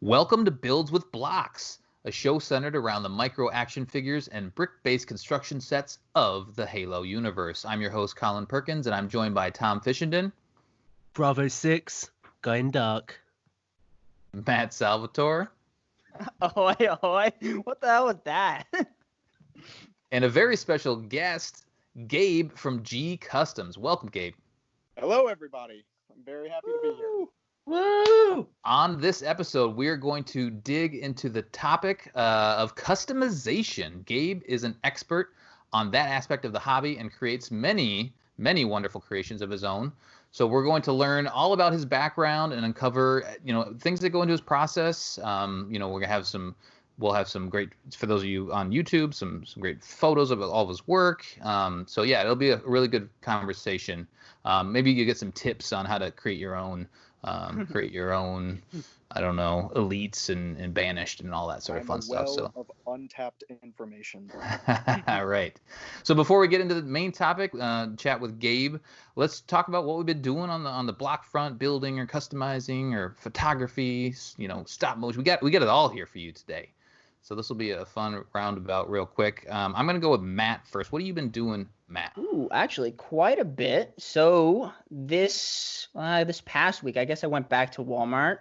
Welcome to Builds with Blocks, a show centered around the micro action figures and brick-based construction sets of the Halo universe. I'm your host, Colin Perkins, and I'm joined by Tom Fishenden, Bravo 6, going dark. Matt Salvatore, Ahoy, ahoy. What the hell was that? and a very special guest, Gabe from G Customs. Welcome, Gabe. Hello, everybody. I'm very happy to be here. Woo! On this episode, we are going to dig into the topic of customization. Gabe is an expert on that aspect of the hobby and creates many, many wonderful creations of his own. So we're going to learn all about his background and uncover, things that go into his process. We're gonna have we'll have some great, for those of you on YouTube, some great photos of all of his work. It'll be a really good conversation. Maybe you get some tips on how to create your own, I don't know, elites and banished and all that sort of fun stuff. So of untapped information. Right. So before we get into the main topic, chat with Gabe, let's talk about what we've been doing on the block front, building or customizing or photography, stop motion. We got it all here for you today. So this will be a fun roundabout real quick. I'm going to go with Matt first. What have you been doing, Matt? Ooh, actually quite a bit. So this past week, I guess I went back to Walmart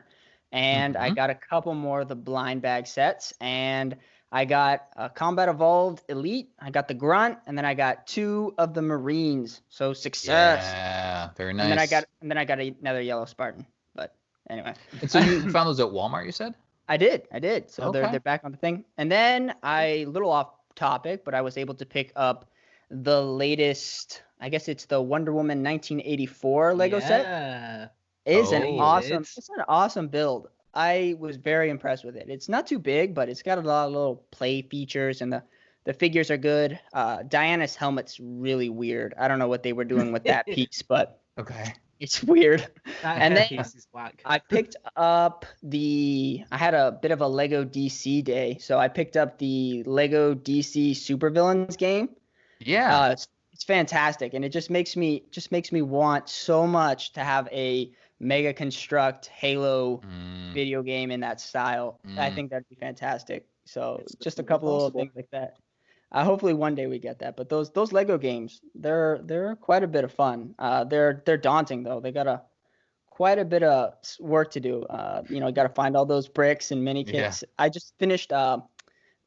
and I got a couple more of the blind bag sets, and I got a Combat Evolved Elite, I got the Grunt, and then I got 2 of the Marines. So success. Yeah, very nice. And then I got another Yellow Spartan. But anyway. And so you found those at Walmart, you said? I did. So Okay. they're back on the thing. And then little off topic, but I was able to pick up the latest, I guess it's the Wonder Woman 1984 Lego set. It's an awesome build. I was very impressed with it. It's not too big, but it's got a lot of little play features, and the figures are good. Diana's helmet's really weird. I don't know what they were doing with that piece, but okay. It's weird. That piece is whack. I picked up I had a bit of a Lego DC day, so I picked up the Lego DC Supervillains game. Yeah. It's fantastic, and it just makes me want so much to have a Mega Construct Halo video game in that style. I think that'd be fantastic. So it's just a couple of little things like that. Hopefully one day we get that. But those Lego games, they're quite a bit of fun. They're daunting though. They got quite a bit of work to do. You got to find all those bricks and mini kits. Yeah. I just finished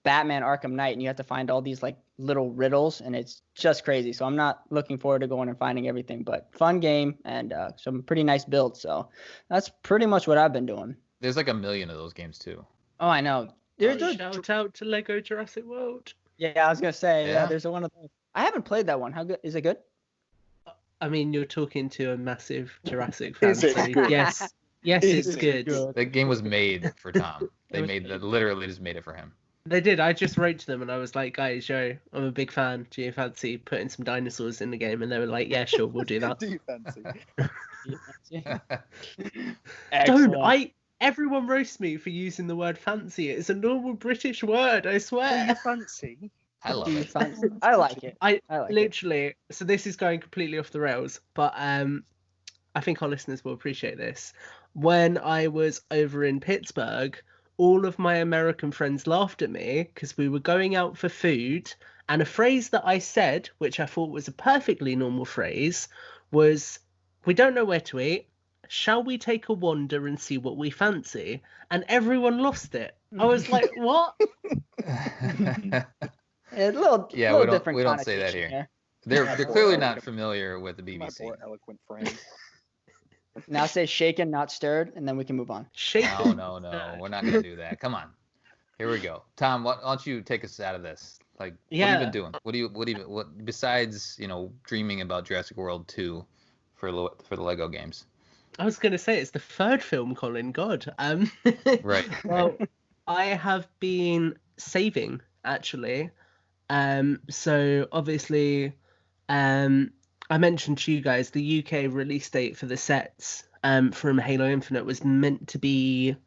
Batman Arkham Knight, and you have to find all these like little riddles, and it's just crazy. So I'm not looking forward to going and finding everything, but fun game and some pretty nice builds. So that's pretty much what I've been doing. There's like a million of those games too. Oh, I know. Shout out to Lego Jurassic World. Yeah, I was gonna say, yeah, there's one of those. I haven't played that one. How good is it? Good? I mean, you're talking to a massive Jurassic fan. Yes, it's good. That game was made for Tom. Literally just made it for him. They did. I just wrote to them and I was like, guys, I'm a big fan. Do you fancy putting some dinosaurs in the game? And they were like, yeah, sure, we'll do that. Do you fancy? Don't. Everyone roasts me for using the word fancy. It's a normal British word, I swear. Do you fancy? I love it. I like it. I like literally it. So this is going completely off the rails, but I think our listeners will appreciate this. When I was over in Pittsburgh, all of my American friends laughed at me because we were going out for food, and a phrase that I said, which I thought was a perfectly normal phrase, was, "We don't know where to eat. Shall we take a wander and see what we fancy?" And everyone lost it. I was like, what? A little different. We don't say that here. They're clearly not familiar with the BBC. My poor eloquent friend. Now say shaken, not stirred, and then we can move on. Shaken. No. We're not going to do that. Come on. Here we go. Tom, why don't you take us out of this? Like, what have you been doing? What besides, dreaming about Jurassic World 2 for the Lego games? I was going to say it's the third film, Colin. God. Right. Well, I have been saving actually. So obviously, I mentioned to you guys the UK release date for the sets from Halo Infinite was meant to be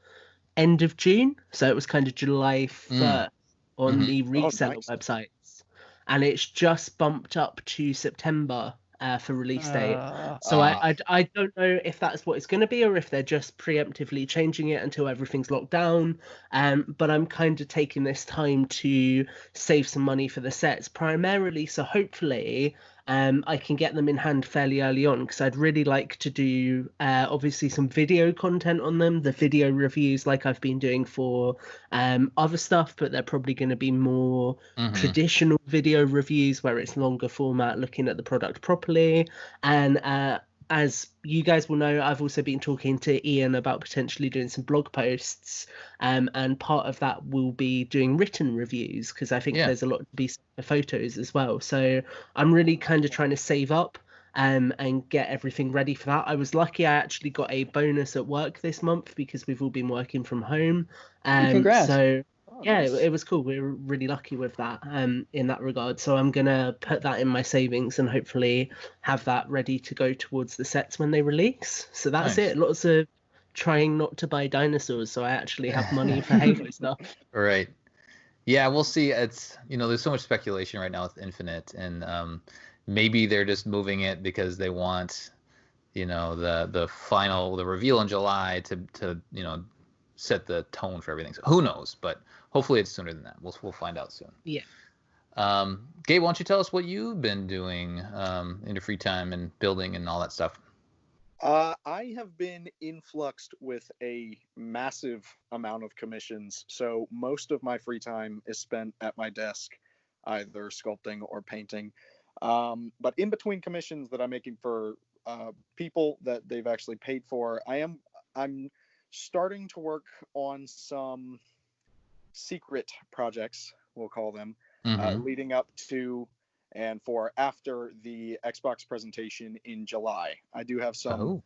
end of June, so it was kind of July 1st on the reseller websites, and it's just bumped up to September for release date. So I don't know if that's what it's going to be or if they're just preemptively changing it until everything's locked down. But I'm kind of taking this time to save some money for the sets primarily. So hopefully I can get them in hand fairly early on, because I'd really like to do obviously some video content on them, the video reviews like I've been doing for other stuff, but they're probably going to be more traditional video reviews where it's longer format, looking at the product properly. And as you guys will know, I've also been talking to Ian about potentially doing some blog posts, and part of that will be doing written reviews, because I think there's a lot to be said for photos as well. So I'm really kind of trying to save up and get everything ready for that. I was lucky I actually got a bonus at work this month because we've all been working from home. Congrats. So yeah, it was cool. We were really lucky with that in that regard. So I'm going to put that in my savings and hopefully have that ready to go towards the sets when they release. So that's it. Lots of trying not to buy dinosaurs so I actually have money for Halo stuff. Right. Yeah, we'll see. It's, there's so much speculation right now with Infinite, and maybe they're just moving it because they want, the reveal in July to set the tone for everything. So who knows? But hopefully it's sooner than that. We'll find out soon. Yeah. Gabe, why don't you tell us what you've been doing in your free time and building and all that stuff? I have been influxed with a massive amount of commissions, so most of my free time is spent at my desk, either sculpting or painting. But in between commissions that I'm making for people that they've actually paid for, I'm starting to work on some secret projects, we'll call them, leading up to and for after the Xbox presentation in July. I do have some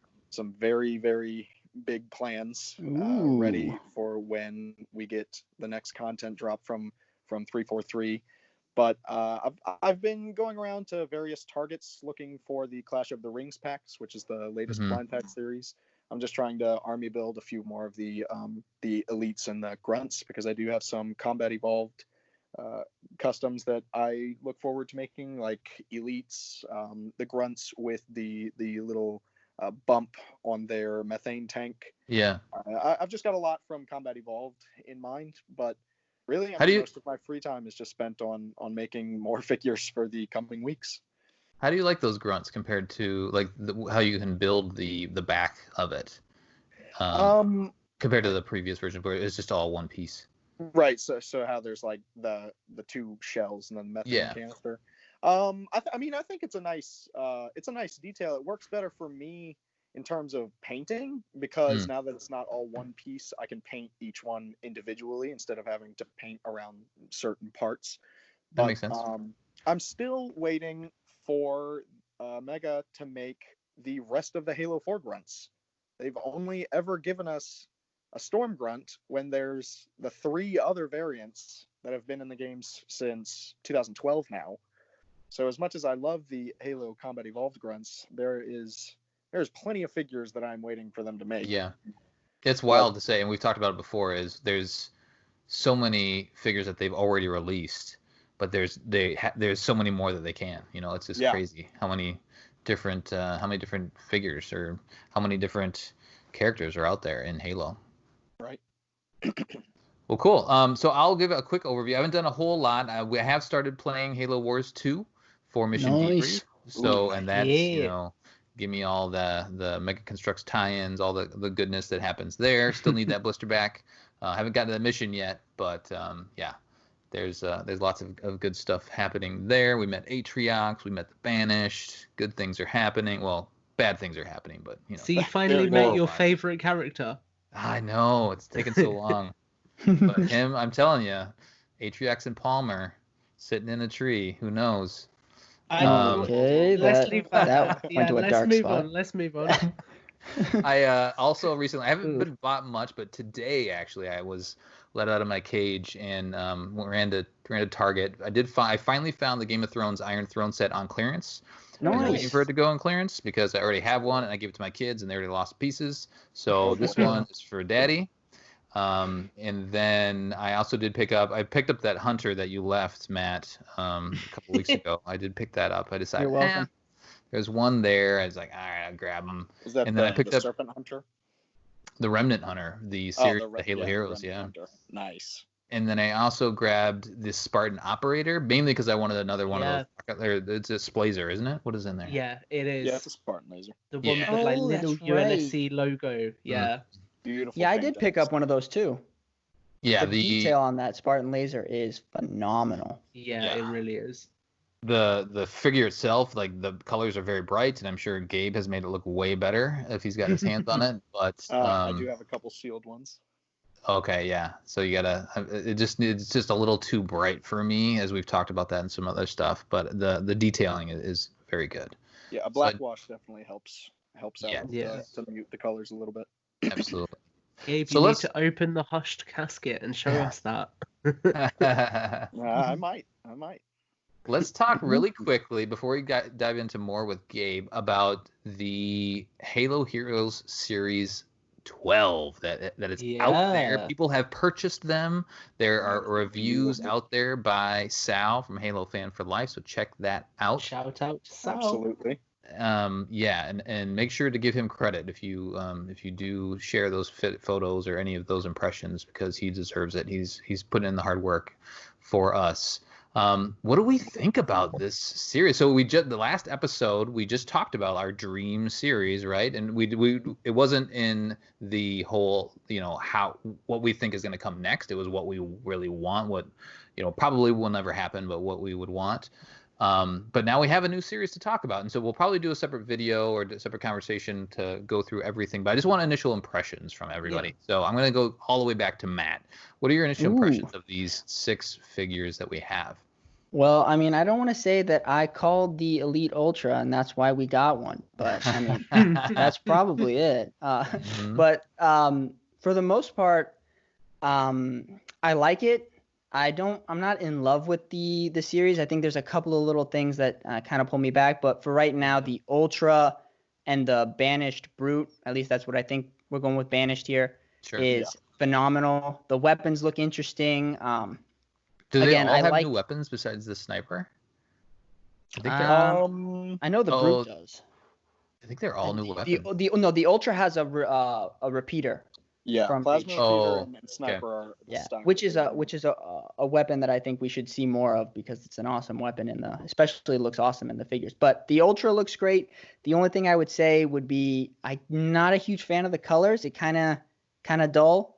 very, very big plans ready for when we get the next content drop from 343. But I've been going around to various targets looking for the Clash of the Rings packs, which is the latest blind pack series. I'm just trying to army build a few more of the elites and the grunts, because I do have some combat evolved customs that I look forward to making, like elites, the grunts with the little bump on their methane tank. Yeah. I've just got a lot from combat evolved in mind, but really, most of my free time is just spent on making more figures for the coming weeks. How do you like those grunts compared to like how you can build the back of it, compared to the previous version where it's just all one piece? Right. So how there's like the two shells and then the methane canister. I think it's a nice detail. It works better for me in terms of painting, because now that it's not all one piece, I can paint each one individually instead of having to paint around certain parts. That makes sense. I'm still waiting for Mega to make the rest of the Halo 4 grunts. They've only ever given us a Storm Grunt when there's the 3 other variants that have been in the games since 2012 now. So as much as I love the Halo Combat Evolved grunts, there's plenty of figures that I'm waiting for them to make. Yeah, it's wild to say, and we've talked about it before, is there's so many figures that they've already released, but there's so many more that they can. It's just crazy how many different figures or how many different characters are out there in Halo. Right. Well, cool. So I'll give a quick overview. I haven't done a whole lot. We have started playing Halo Wars 2 for Mission Debrief. So, and that's, give me all the Mega Construx tie-ins, all the goodness that happens there. Still need that blister back. Haven't gotten to the mission yet, but there's lots of good stuff happening there. We met Atriox, we met the Banished. Good things are happening. Well, bad things are happening, but So you finally met your favorite character. I know, it's taken so long. But him, I'm telling you, Atriox and Palmer sitting in a tree. Who knows? Let's leave that went to a dark spot. Let's move on. I also recently, I haven't been bought much, but today actually I was let out of my cage and ran to Target. I finally found the Game of Thrones Iron Throne set on clearance. I was waiting for it to go on clearance because I already have one and I gave it to my kids and they already lost pieces. So this one is for Daddy. And then I also picked up that Hunter that you left, Matt, a couple weeks ago. I did pick that up. I decided, There's one there. I was like, all right, I'll grab them. Is that And then I picked the up Serpent Hunter? the Remnant Hunter, the Oh, series, the Halo yeah, Heroes, Remnant yeah. Hunter. Nice. And then I also grabbed this Spartan Operator, mainly because I wanted another one of those. It's a Splazer, isn't it? What is in there? Yeah, it is. Yeah, it's a Spartan laser. The one Yeah. with the like Oh, little that's right. UNSC logo. Yeah. Beautiful. Yeah, I did pick up one of those too. Yeah, The detail on that Spartan laser is phenomenal. Yeah, it really is. the figure itself, like the colors are very bright, and I'm sure Gabe has made it look way better if he's got his hands on it. But I do have a couple sealed ones. okay, yeah. So you gotta. It's just a little too bright for me, as we've talked about that in some other stuff. But the detailing is very good. Yeah, a black wash definitely helps out to mute the colors a little bit. Absolutely. Gabe, So you need to open the hushed casket and show us that. I might. Let's talk really quickly before we dive into more with Gabe about the Halo Heroes Series 12 that is out there. People have purchased them. There are reviews out there by Sal from Halo Fan for Life, so check that out. Shout out to Sal. Absolutely. Yeah, and make sure to give him credit if you do share those photos or any of those impressions, because he deserves it. He's put in the hard work for us. What do we think about this series? So the last episode we just talked about our dream series, right? And we it wasn't in the whole, what we think is going to come next. It was what we really want, what probably will never happen, but what we would want. But now we have a new series to talk about, and so we'll probably do a separate video or a separate conversation to go through everything. But I just want initial impressions from everybody. So I'm going to go all the way back to Matt. What are your initial impressions of these 6 figures that we have? Well, I mean, I don't want to say that I called the Elite Ultra and that's why we got one, but I mean, that's probably it. But for the most part, I like it. I'm not in love with the series. I think there's a couple of little things that kind of pull me back, but for right now, the Ultra and the Banished Brute, at least that's what I think we're going with Banished here, is phenomenal. The weapons look interesting. Do they all have new weapons besides the sniper? I think I know the Brute does. I think they're all new weapons. The Ultra has a repeater. Yeah, plasma repeater and sniper are stock. Which is a weapon that I think we should see more of, because it's an awesome weapon especially looks awesome in the figures. But the Ultra looks great. The only thing I would say would be I'm not a huge fan of the colors. It kind of dull.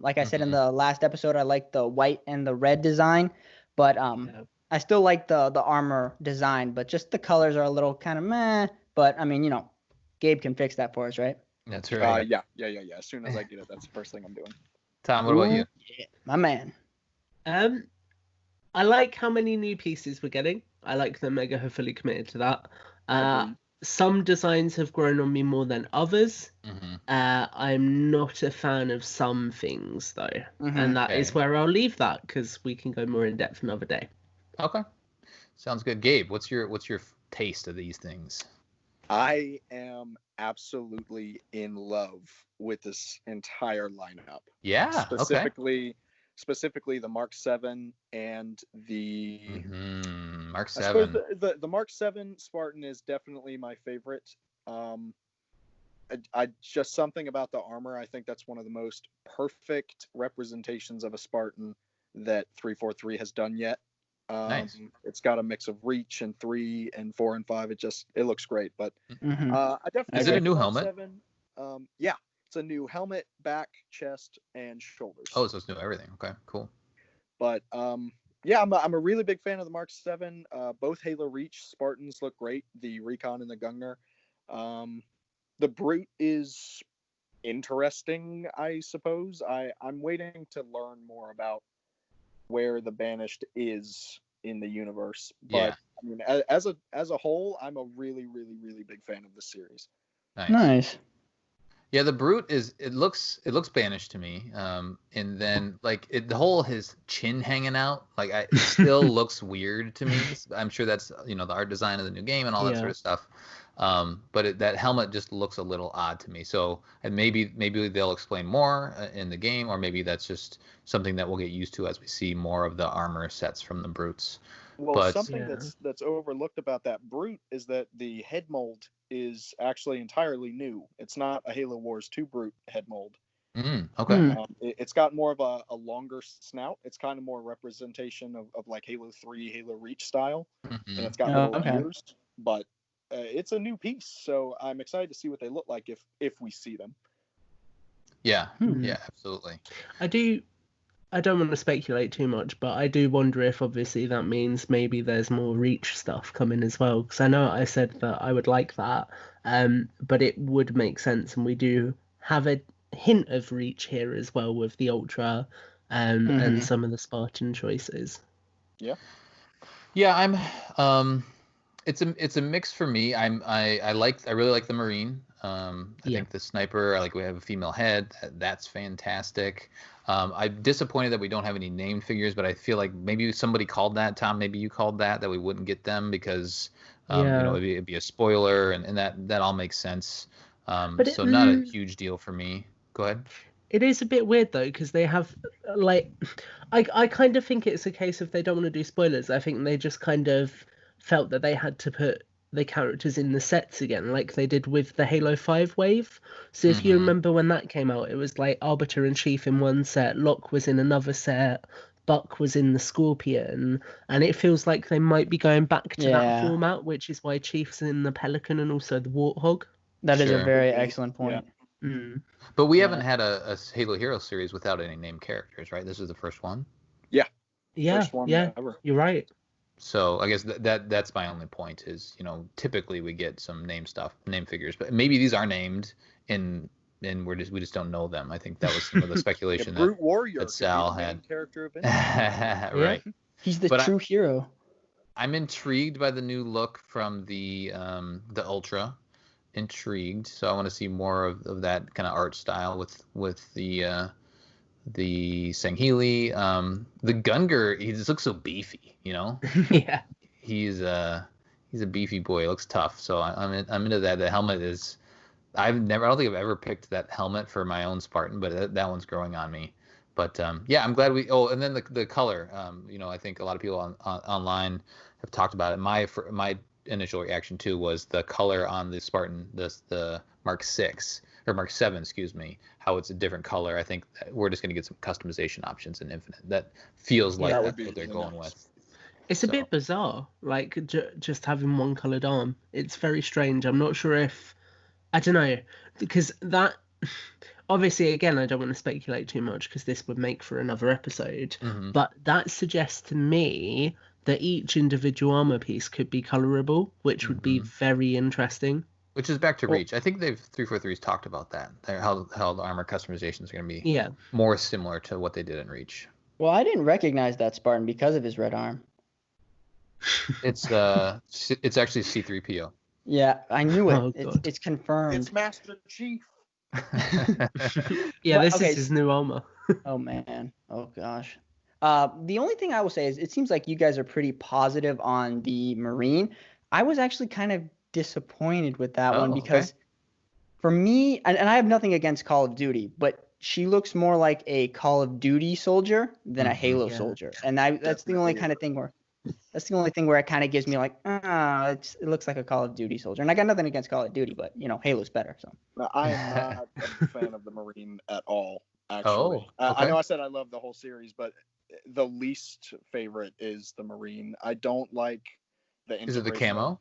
Like I said in the last episode, I like the white and the red design, but I still like the armor design, but just the colors are a little kind of meh. But I mean, Gabe can fix that for us, right? That's right. Yeah. As soon as I get it, that's the first thing I'm doing. Tom, what about you? Yeah, my man. I like how many new pieces we're getting. I like that Mega have fully committed to that. Some designs have grown on me more than others. I'm not a fan of some things, though. And that is where I'll leave that, because we can go more in depth another day. Okay. Sounds good. Gabe, what's your taste of these things? I am absolutely in love with this entire lineup. Yeah. Specifically the Mark 7 and the Mark 7. The Mark 7 Spartan is definitely my favorite. I just something about the armor. I think that's one of the most perfect representations of a Spartan that 343 has done yet. Nice. It's got a mix of reach and 3 and 4 and 5. It looks great. But I definitely. Is it a new helmet? 7. Yeah. It's a new helmet, back, chest, and shoulders. Oh, so it's new everything. Okay, cool. But yeah, I'm a really big fan of the Mark 7. Both Halo Reach Spartans look great. The Recon and the Gungnir. The Brute is interesting, I suppose. I'm waiting to learn more about where the Banished is in the universe. But I mean, as a whole, I'm a really, really, really big fan of the series. Nice. Yeah, the Brute it looks Banished to me. And then his chin hanging out, it still looks weird to me. I'm sure that's the art design of the new game and all that sort of stuff. But that helmet just looks a little odd to me. So, and maybe they'll explain more in the game, or maybe that's just something that we'll get used to as we see more of the armor sets from the Brutes. Well, But something that's overlooked about that Brute is that the head mold is actually entirely new. It's not a Halo Wars 2 Brute head mold. Okay. It's got more of a longer snout. It's kind of more representation of like Halo 3, Halo Reach style, and it's got little ears. But it's a new piece, so I'm excited to see what they look like if we see them. Yeah, yeah, absolutely. I don't want to speculate too much, but I do wonder if obviously that means maybe there's more Reach stuff coming as well. Because I know I said that I would like that, but it would make sense, and we do have a hint of Reach here as well with the Ultra and some of the Spartan choices. Yeah. Yeah, I'm. It's a mix for me. I really like the Marine. I think the sniper. We have a female head. That's fantastic. I'm disappointed that we don't have any named figures, but I feel like maybe somebody called that, Tom. Maybe you called that we wouldn't get them because it'd be a spoiler, and that all makes sense. So not a huge deal for me. Go ahead. It is a bit weird though, because they have I kind of think it's a case of they don't want to do spoilers. I think they just kind of felt that they had to put the characters in the sets again, like they did with the Halo 5 wave. So if you remember when that came out, it was like Arbiter and Chief in one set, Locke was in another set, Buck was in the Scorpion, and it feels like they might be going back to that format, which is why Chief's in the Pelican and also the Warthog. That is a very excellent point. Yeah. But we haven't had a Halo Hero series without any named characters, right? This is the first one. Yeah. First one ever. You're right. So I guess that's my only point is, typically we get some name figures, but maybe these are named and we just don't know them. I think that was some of the speculation Brute Warrior that Sal had. Character of Right. He's the true hero. I'm intrigued by the new look from the Ultra. Intrigued, so I want to see more of that kind of art style with the Sangheili. The Gungar, he just looks so beefy, Yeah. He's a beefy boy. It looks tough. So I'm into that. The helmet is. I don't think I've ever picked that helmet for my own Spartan, but that one's growing on me. But yeah, I'm glad we. Oh, and then the color. I think a lot of people online have talked about it. My initial reaction too was the color on the Spartan, the Mark 6 or Mark 7, excuse me, how it's a different color. I think that we're just going to get some customization options in Infinite. That feels like that's what they're going with. It's a bit bizarre, like just having one colored arm. It's very strange. I'm not sure if, I don't know, because that, obviously, again, I don't want to speculate too much because this would make for another episode, but that suggests to me that each individual armor piece could be colorable, which would be very interesting. Which is back to Reach. I think 343's talked about that. How the armor customizations are going to be more similar to what they did in Reach. Well, I didn't recognize that Spartan because of his red arm. It's actually C-3PO. Yeah, I knew it. It's confirmed. It's Master Chief. This is his new armor. Oh man. Oh gosh. The only thing I will say is it seems like you guys are pretty positive on the Marine. I was actually kind of disappointed with that one because for me, and I have nothing against Call of Duty, but she looks more like a Call of Duty soldier than a Halo soldier. And that's the only kind of thing where it kind of gives me like, it looks like a Call of Duty soldier. And I got nothing against Call of Duty, but Halo's better. So I am not a fan of the Marine at all, actually. I know I said I love the whole series, but the least favorite is the Marine. I don't like the Is it the camo?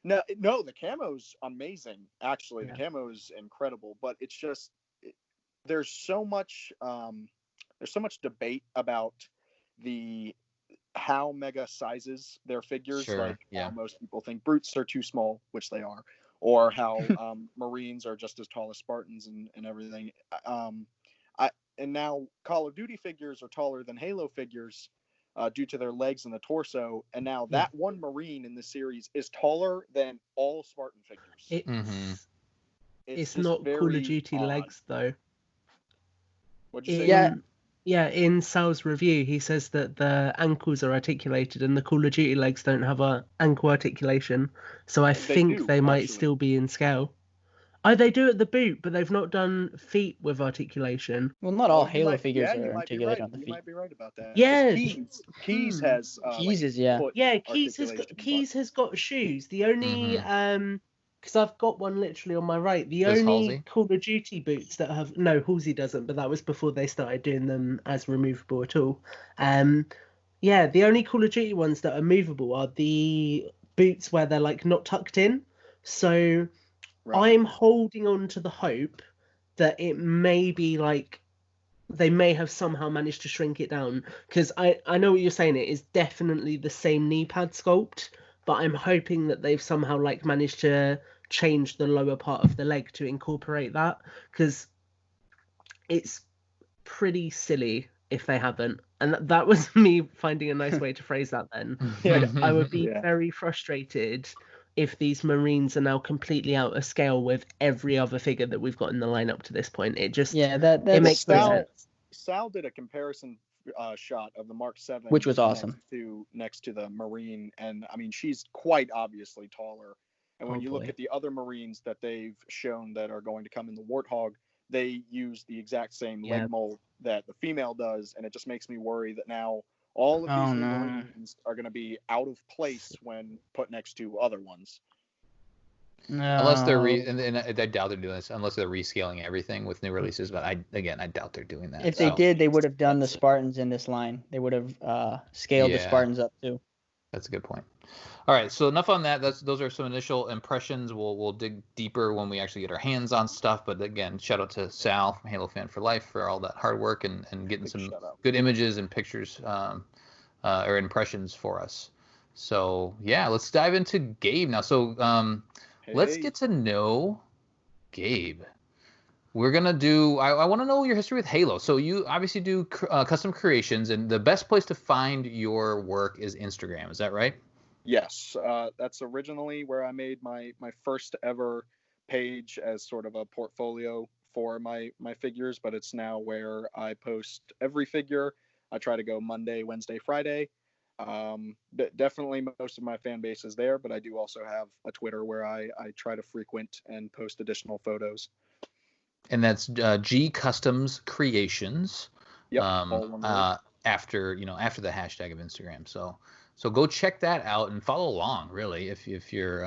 No, the camo's amazing. Actually, the camo is incredible, but it's just there's so much debate about how Mega sizes their figures. How most people think Brutes are too small, which they are, or how Marines are just as tall as Spartans and everything. And now Call of Duty figures are taller than Halo figures due to their legs and the torso. And now that one Marine in the series is taller than all Spartan figures. It's not Call of Duty legs, though. What'd you say? Yeah, in Sal's review, he says that the ankles are articulated and the Call of Duty legs don't have a ankle articulation. So I think they might still be in scale. Oh, they do at the boot, but they've not done feet with articulation. Well, not all Oh, Halo figures you are might be articulated right. on the You feet. might be right about that. 'Cause Yeah. Keys has Keys is, yeah. foot Yeah, Keys articulation, has got shoes. The only because I've got one literally on my right. The Does only Halsey? Call of Duty boots that have no, Halsey doesn't, but that was before they started doing them as removable at all. Yeah, the only Call of Duty ones that are movable are the boots where they're like not tucked in. So Right. I'm holding on to the hope that it may be like they may have somehow managed to shrink it down, because I know what you're saying. It is definitely the same knee pad sculpt, but I'm hoping that they've somehow like managed to change the lower part of the leg to incorporate that, because it's pretty silly if they haven't. And that was me finding a nice way to phrase that then. I would be Yeah. very frustrated if these Marines are now completely out of scale with every other figure that we've got in the lineup to this point. It just that it makes no Sal, sense. Sal did a comparison shot of the Mark 7, Which was awesome. next to the Marine, and I mean she's quite obviously taller. And when Oh, you boy. look at the other Marines that they've shown that are going to come in the Warthog, they use the exact same leg mold that the female does, and it just makes me worry that now all of these new Marines are going to be out of place when put next to other ones. No. Unless they're and I doubt they're doing this unless they're rescaling everything with new releases. But I doubt they're doing that. If they did, they would have done the Spartans in this line. They would have scaled the Spartans up too. That's a good point. All right, so enough on that. Those are some initial impressions. We'll dig deeper when we actually get our hands on stuff. But again, shout out to Sal from Halo Fan for Life for all that hard work and getting some good images and pictures or impressions for us. So yeah, let's dive into Gabe now. So let's get to know Gabe. We're gonna do. I want to know your history with Halo. So you obviously do custom creations, and the best place to find your work is Instagram. Is that right? Yes, that's originally where I made my first ever page as sort of a portfolio for my figures, but it's now where I post every figure. I try to go Monday, Wednesday, Friday. Definitely most of my fan base is there, but I do also have a Twitter where I try to frequent and post additional photos. And that's G Customs Creations. Yep. After the hashtag of Instagram. So go check that out and follow along. Really, if you're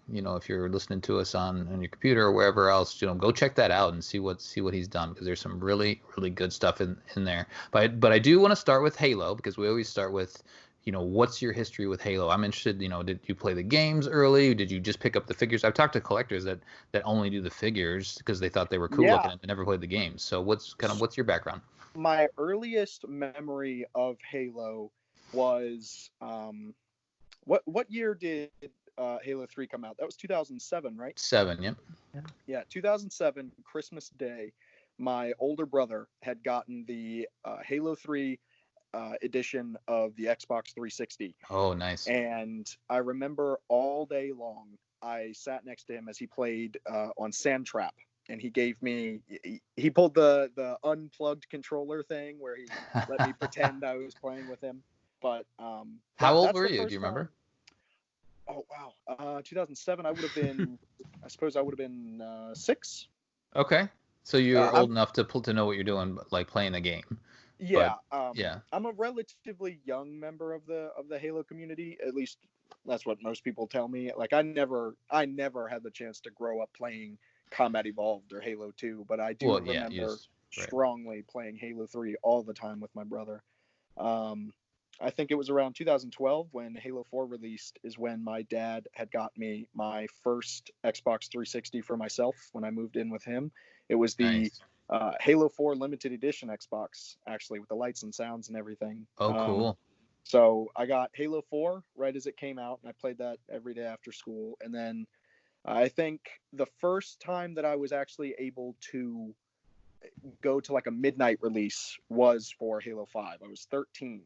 if you're listening to us on your computer or wherever else, go check that out and see what he's done, because there's some really good stuff in there. But I do want to start with Halo, because we always start with what's your history with Halo. I'm interested, did you play the games early? Did you just pick up the figures? I've talked to collectors that only do the figures because they thought they were cool looking and never played the games. So what's your background? My earliest memory of Halo was what year did Halo 3 come out? That was 2007, right? 7, yep. Yeah, 2007, Christmas Day. My older brother had gotten the Halo 3 edition of the Xbox 360. Oh, nice. And I remember all day long, I sat next to him as he played on Sand Trap. And he gave me, he pulled the unplugged controller thing where he let me pretend I was playing with him. But how old were you? Do you remember? Oh, wow. 2007, I would have been, I suppose I would have been 6. Okay. So you're old enough to know what you're doing, like playing a game. Yeah. But, I'm a relatively young member of the Halo community. At least that's what most people tell me. Like I never had the chance to grow up playing Combat Evolved or Halo 2, but I do remember strongly playing Halo 3 all the time with my brother. I think it was around 2012 when Halo 4 released is when my dad had got me my first Xbox 360 for myself when I moved in with him. It was the Halo 4 limited edition Xbox, actually, with the lights and sounds and everything. Oh, cool. So I got Halo 4 right as it came out, and I played that every day after school. And then I think the first time that I was actually able to go to like a midnight release was for Halo 5. I was 13.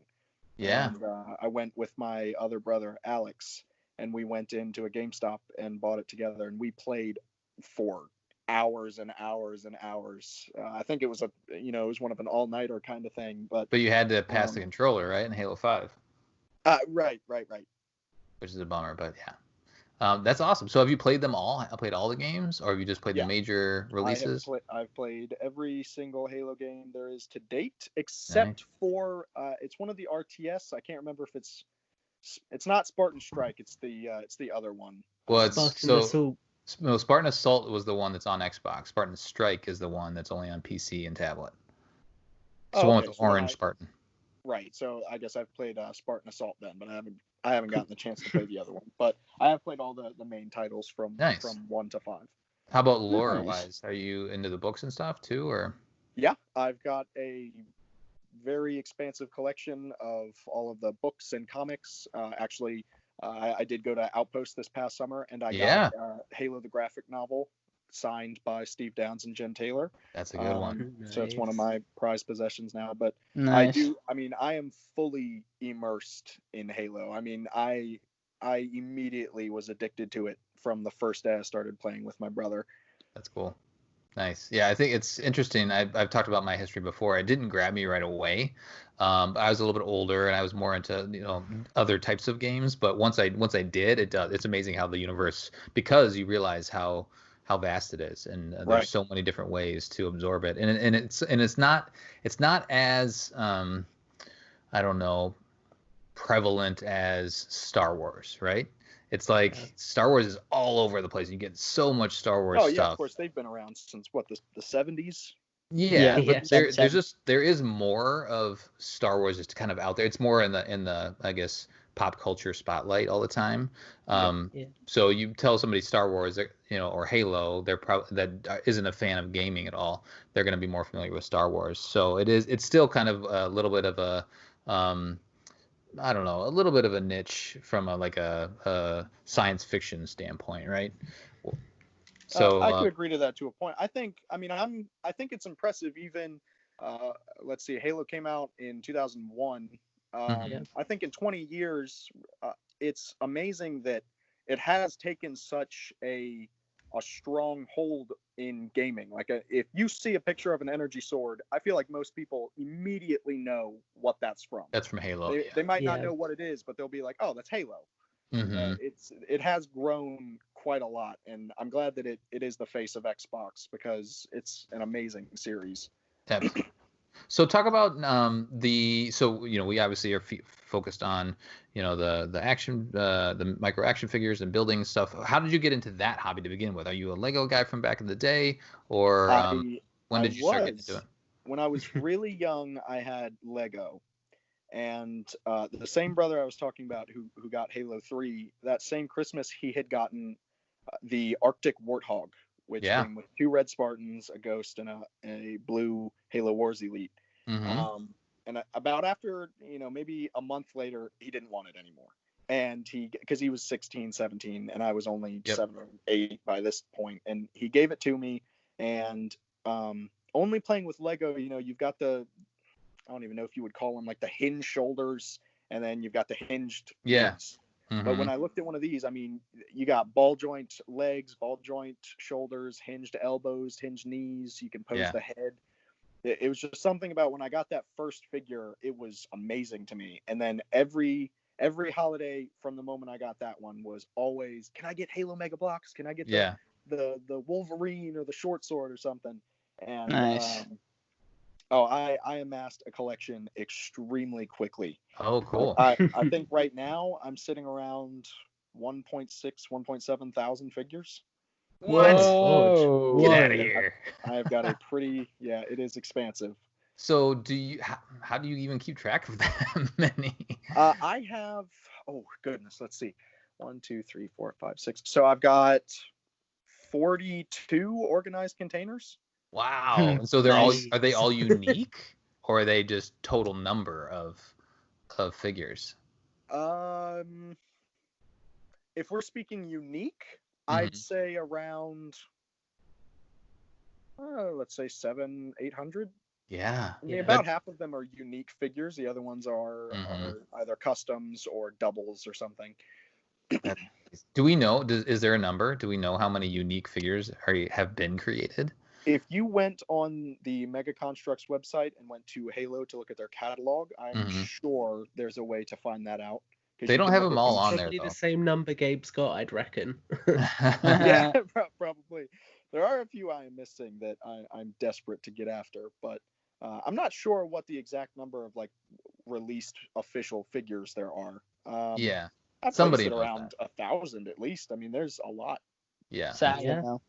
Yeah. And I went with my other brother, Alex, and we went into a GameStop and bought it together, and we played for hours and hours and hours. I think it was it was one of an all-nighter kind of thing. But you had to pass the controller, right, in Halo 5? Right. Which is a bummer, but yeah. That's awesome. So have you played them all? Played all the games, or have you just played the Yeah, major releases? I've played every single Halo game there is to date, Nice. except for it's one of the RTS. I can't remember if it's not Spartan Strike. It's the other one. Well, it's Spartan so Assault. no, Spartan Assault was the one that's on Xbox. Spartan Strike is the one that's only on PC and tablet. It's the one with the orange Spartan. Right. So I guess I've played Spartan Assault then, but I haven't gotten the chance to play the other one. But I have played all the main titles from Nice. from 1 to 5. How about lore wise? Are you into the books and stuff too, or? Yeah, I've got a very expansive collection of all of the books and comics. Actually, I did go to Outpost this past summer, and I got Halo the graphic novel signed by Steve Downs and Jen Taylor. That's a good one. So it's one of my prized possessions now. But Nice. I am fully immersed in Halo. I mean, I immediately was addicted to it from the first day I started playing with my brother. That's cool. Nice. Yeah, I think it's interesting. I've talked about my history before. It didn't grab me right away. I was a little bit older and I was more into other types of games. But once I did, it's amazing how the universe, because you realize how vast it is, and there's so many different ways to absorb it, and it's not as I don't know, prevalent as Star Wars, right? It's like Star Wars is all over the place. You get so much Star Wars stuff. Oh yeah, of course they've been around since what, the 70s. Yeah, but there is more of Star Wars just kind of out there. It's more in the I guess pop culture spotlight all the time. So you tell somebody Star Wars, or Halo, they're probably that isn't a fan of gaming at all. They're going to be more familiar with Star Wars. So it's still kind of a little bit of a I don't know, a little bit of a niche from a science fiction standpoint, right? So I could agree to that to a point. I think it's impressive. Even let's see, Halo came out in 2001. I think in 20 years, it's amazing that it has taken such a strong hold in gaming. Like if you see a picture of an energy sword, I feel like most people immediately know what that's from. That's from Halo. They might not know what it is, but they'll be like, "Oh, that's Halo." Mm-hmm. It has grown quite a lot, and I'm glad that it is the face of Xbox, because it's an amazing series. So talk about we obviously are focused on the action, the micro action figures and building stuff. How did you get into that hobby to begin with? Are you a Lego guy from back in the day, or when did you start getting into it? When I was really young, I had Lego, and the same brother I was talking about who got Halo 3, that same Christmas he had gotten the Arctic Warthog, which came with 2 red Spartans, a Ghost, and a blue Halo Wars Elite. Mm-hmm. And about after, maybe a month later, he didn't want it anymore. And because he was 16, 17, and I was only 7 or 8 by this point, and he gave it to me. And only playing with Lego, you've got I don't even know if you would call them like the hinge shoulders, and then you've got the hinged knees. Mm-hmm. But when I looked at one of these, I mean, you got ball joint legs, ball joint shoulders, hinged elbows, hinged knees. You can pose the head. It was just something about when I got that first figure, it was amazing to me. And then every holiday from the moment I got that one was always, can I get Halo Mega Bloks? Can I get the Wolverine or the short sword or something? And nice. I amassed a collection extremely quickly. Oh, cool. I think right now I'm sitting around 1.6, 1.7 thousand figures. What? Whoa. Get out of here. I've got a pretty, it is expansive. So how do you even keep track of that many? I have, oh goodness, let's see. 1, 2, 3, 4, 5, 6. So I've got 42 organized containers. Wow. So are they all unique, or are they just total number of figures? If we're speaking unique, I'd say around let's say 700-800. Yeah. I mean, about half of them are unique figures. The other ones are either customs or doubles or something. Do we know? Is there a number? Do we know how many unique figures have been created? If you went on the Mega Construx website and went to Halo to look at their catalog, I'm sure there's a way to find that out. They don't have them all It's on there, probably though. the same number Gabe's got, I'd reckon. Yeah, probably. There are a few I am missing that I'm desperate to get after, but I'm not sure what the exact number of like released official figures there are. Yeah. I've Somebody placed it knows around 1,000 at least. I mean, there's a lot. Yeah. Sadly, Yeah. no.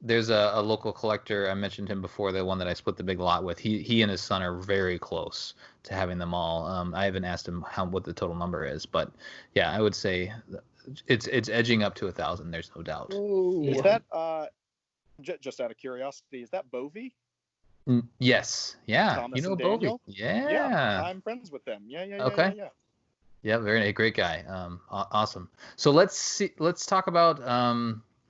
There's a local collector. I mentioned him before, the one that I split the big lot with. He and his son are very close to having them all. I haven't asked him what the total number is, but yeah, I would say it's edging up to 1,000. There's no doubt. Is that just out of curiosity? Is that Bovie? Yes. Yeah. Thomas You know and Bovie. Daniel? Yeah. I'm friends with them. Yeah. Okay. Yeah, very great guy. Awesome. So let's talk about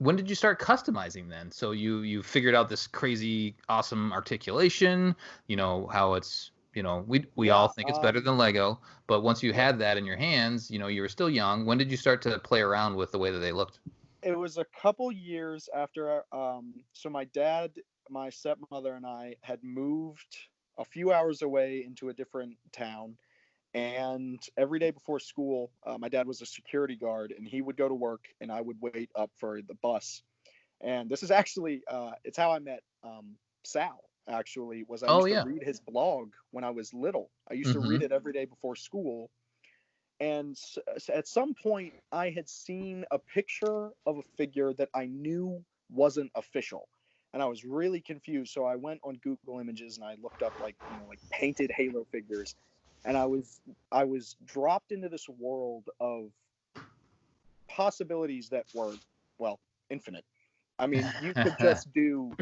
when did you start customizing then? So you figured out this crazy awesome articulation, how it's, we all think it's better than Lego, but once you had that in your hands, you were still young. When did you start to play around with the way that they looked? It was a couple years after so my dad, my stepmother, and I had moved a few hours away into a different town. And every day before school, my dad was a security guard, and he would go to work, and I would wait up for the bus. And this is actually, it's how I met Sal. Actually, was I used to read his blog when I was little. I used to read it every day before school. And at some point, I had seen a picture of a figure that I knew wasn't official, and I was really confused. So I went on Google Images and I looked up like painted Halo figures. And I was dropped into this world of possibilities that were, well, infinite. I mean, you could just do,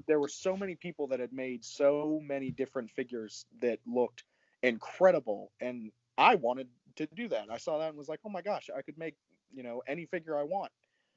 there were so many people that had made so many different figures that looked incredible. And I wanted to do that. I saw that and was like, oh my gosh, I could make, any figure I want.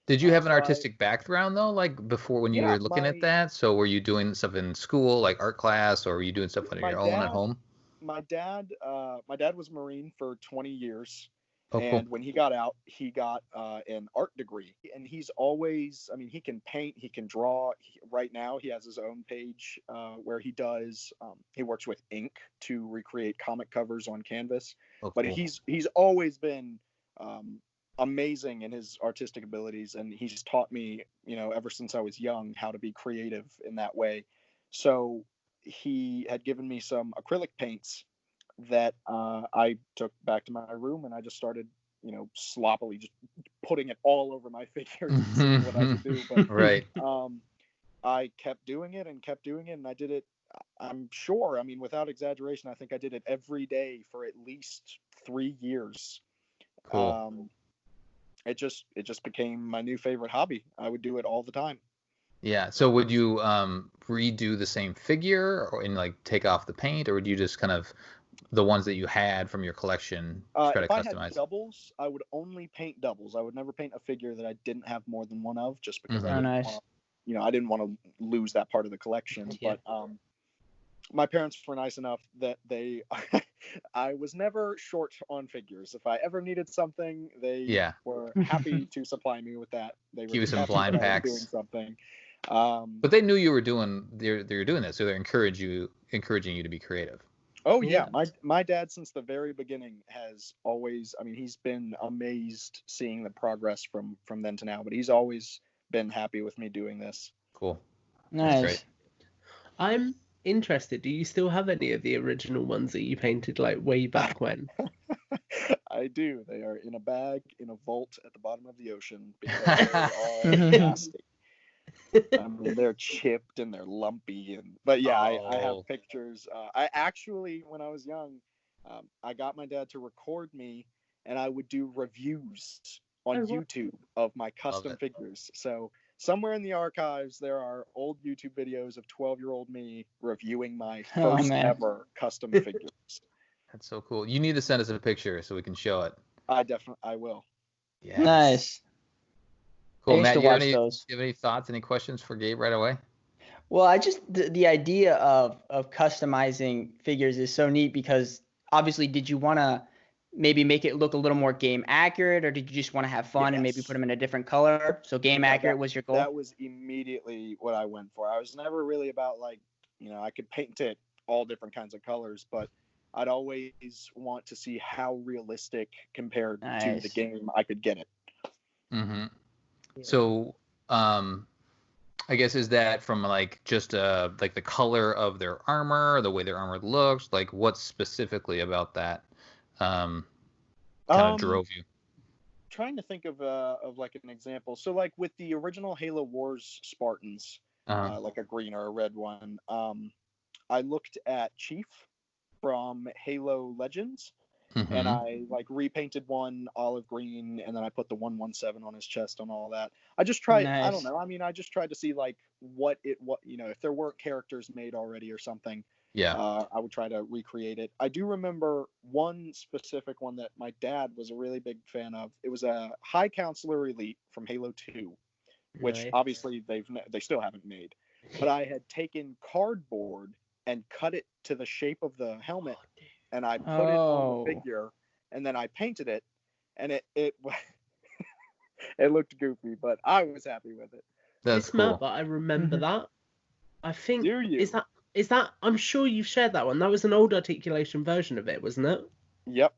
Did you have an artistic background though, like before when you were looking at that? So were you doing stuff in school, like art class, or were you doing stuff on your own at home? My dad was a Marine for 20 years. Oh, and cool. when he got out, he got an art degree. And he's always, I mean, he can paint, he can draw. Right now, he has his own page where he does, he works with ink to recreate comic covers on canvas. Oh, but cool. he's always been amazing in his artistic abilities. And he's taught me, ever since I was young, how to be creative in that way. So he had given me some acrylic paints that I took back to my room, and I just started, sloppily just putting it all over my figures and seeing what I could do. But right. I kept doing it, and I did it. I'm sure, I mean, without exaggeration, I think I did it every day for at least 3 years. Cool. It just became my new favorite hobby. I would do it all the time. Yeah. So would you redo the same figure and like take off the paint, or would you just kind of the ones that you had from your collection try to if customize? I had doubles, I would only paint doubles. I would never paint a figure that I didn't have more than one of, just because I didn't want to lose that part of the collection. Yeah. But my parents were nice enough that they I was never short on figures. If I ever needed something, they were happy to supply me with that. They were give you some blind packs. Doing something. But they knew you were doing this, so they're encouraging you to be creative. Oh yeah, my dad since the very beginning has always, I mean, he's been amazed seeing the progress from then to now, but he's always been happy with me doing this. Cool. Nice. Great. I'm interested. Do you still have any of the original ones that you painted like way back when? I do. They are in a bag in a vault at the bottom of the ocean because they're all plastic. I mean, they're chipped and they're lumpy, but yeah, I have pictures. I actually, when I was young, I got my dad to record me, and I would do reviews on YouTube of my custom figures. So somewhere in the archives, there are old YouTube videos of 12-year-old me reviewing my first ever custom figures. That's so cool. You need to send us a picture so we can show it. I will. Yeah. Nice. Cool. Matt, do you have any thoughts, any questions for Gabe right away? Well, I just the idea of customizing figures is so neat because obviously, did you want to maybe make it look a little more game accurate, or did you just want to have fun and maybe put them in a different color? So game accurate was your goal? That was immediately what I went for. I was never really about like, I could paint it all different kinds of colors, but I'd always want to see how realistic compared to Nice. the game I could get it. Mm-hmm. So, I guess is that from like just like the color of their armor, the way their armor looks, like what specifically about that kind of drove you? Trying to think of like an example. So like with the original Halo Wars Spartans, like a green or a red one, I looked at Chief from Halo Legends, and I like repainted one olive green, and then I put the 117 on his chest and all that. I just tried. Nice. I don't know. I mean, I just tried to see like what if there weren't characters made already or something. Yeah. I would try to recreate it. I do remember one specific one that my dad was a really big fan of. It was a High Counselor Elite from Halo 2, which Nice. obviously they still haven't made. But I had taken cardboard and cut it to the shape of the helmet, and I put it on the figure, and then I painted it, and it it looked goofy, but I was happy with it. That's It's cool. mad, but I remember that. I think Do you? is that I'm sure you've shared that one. That was an old articulation version of it, wasn't it? Yep,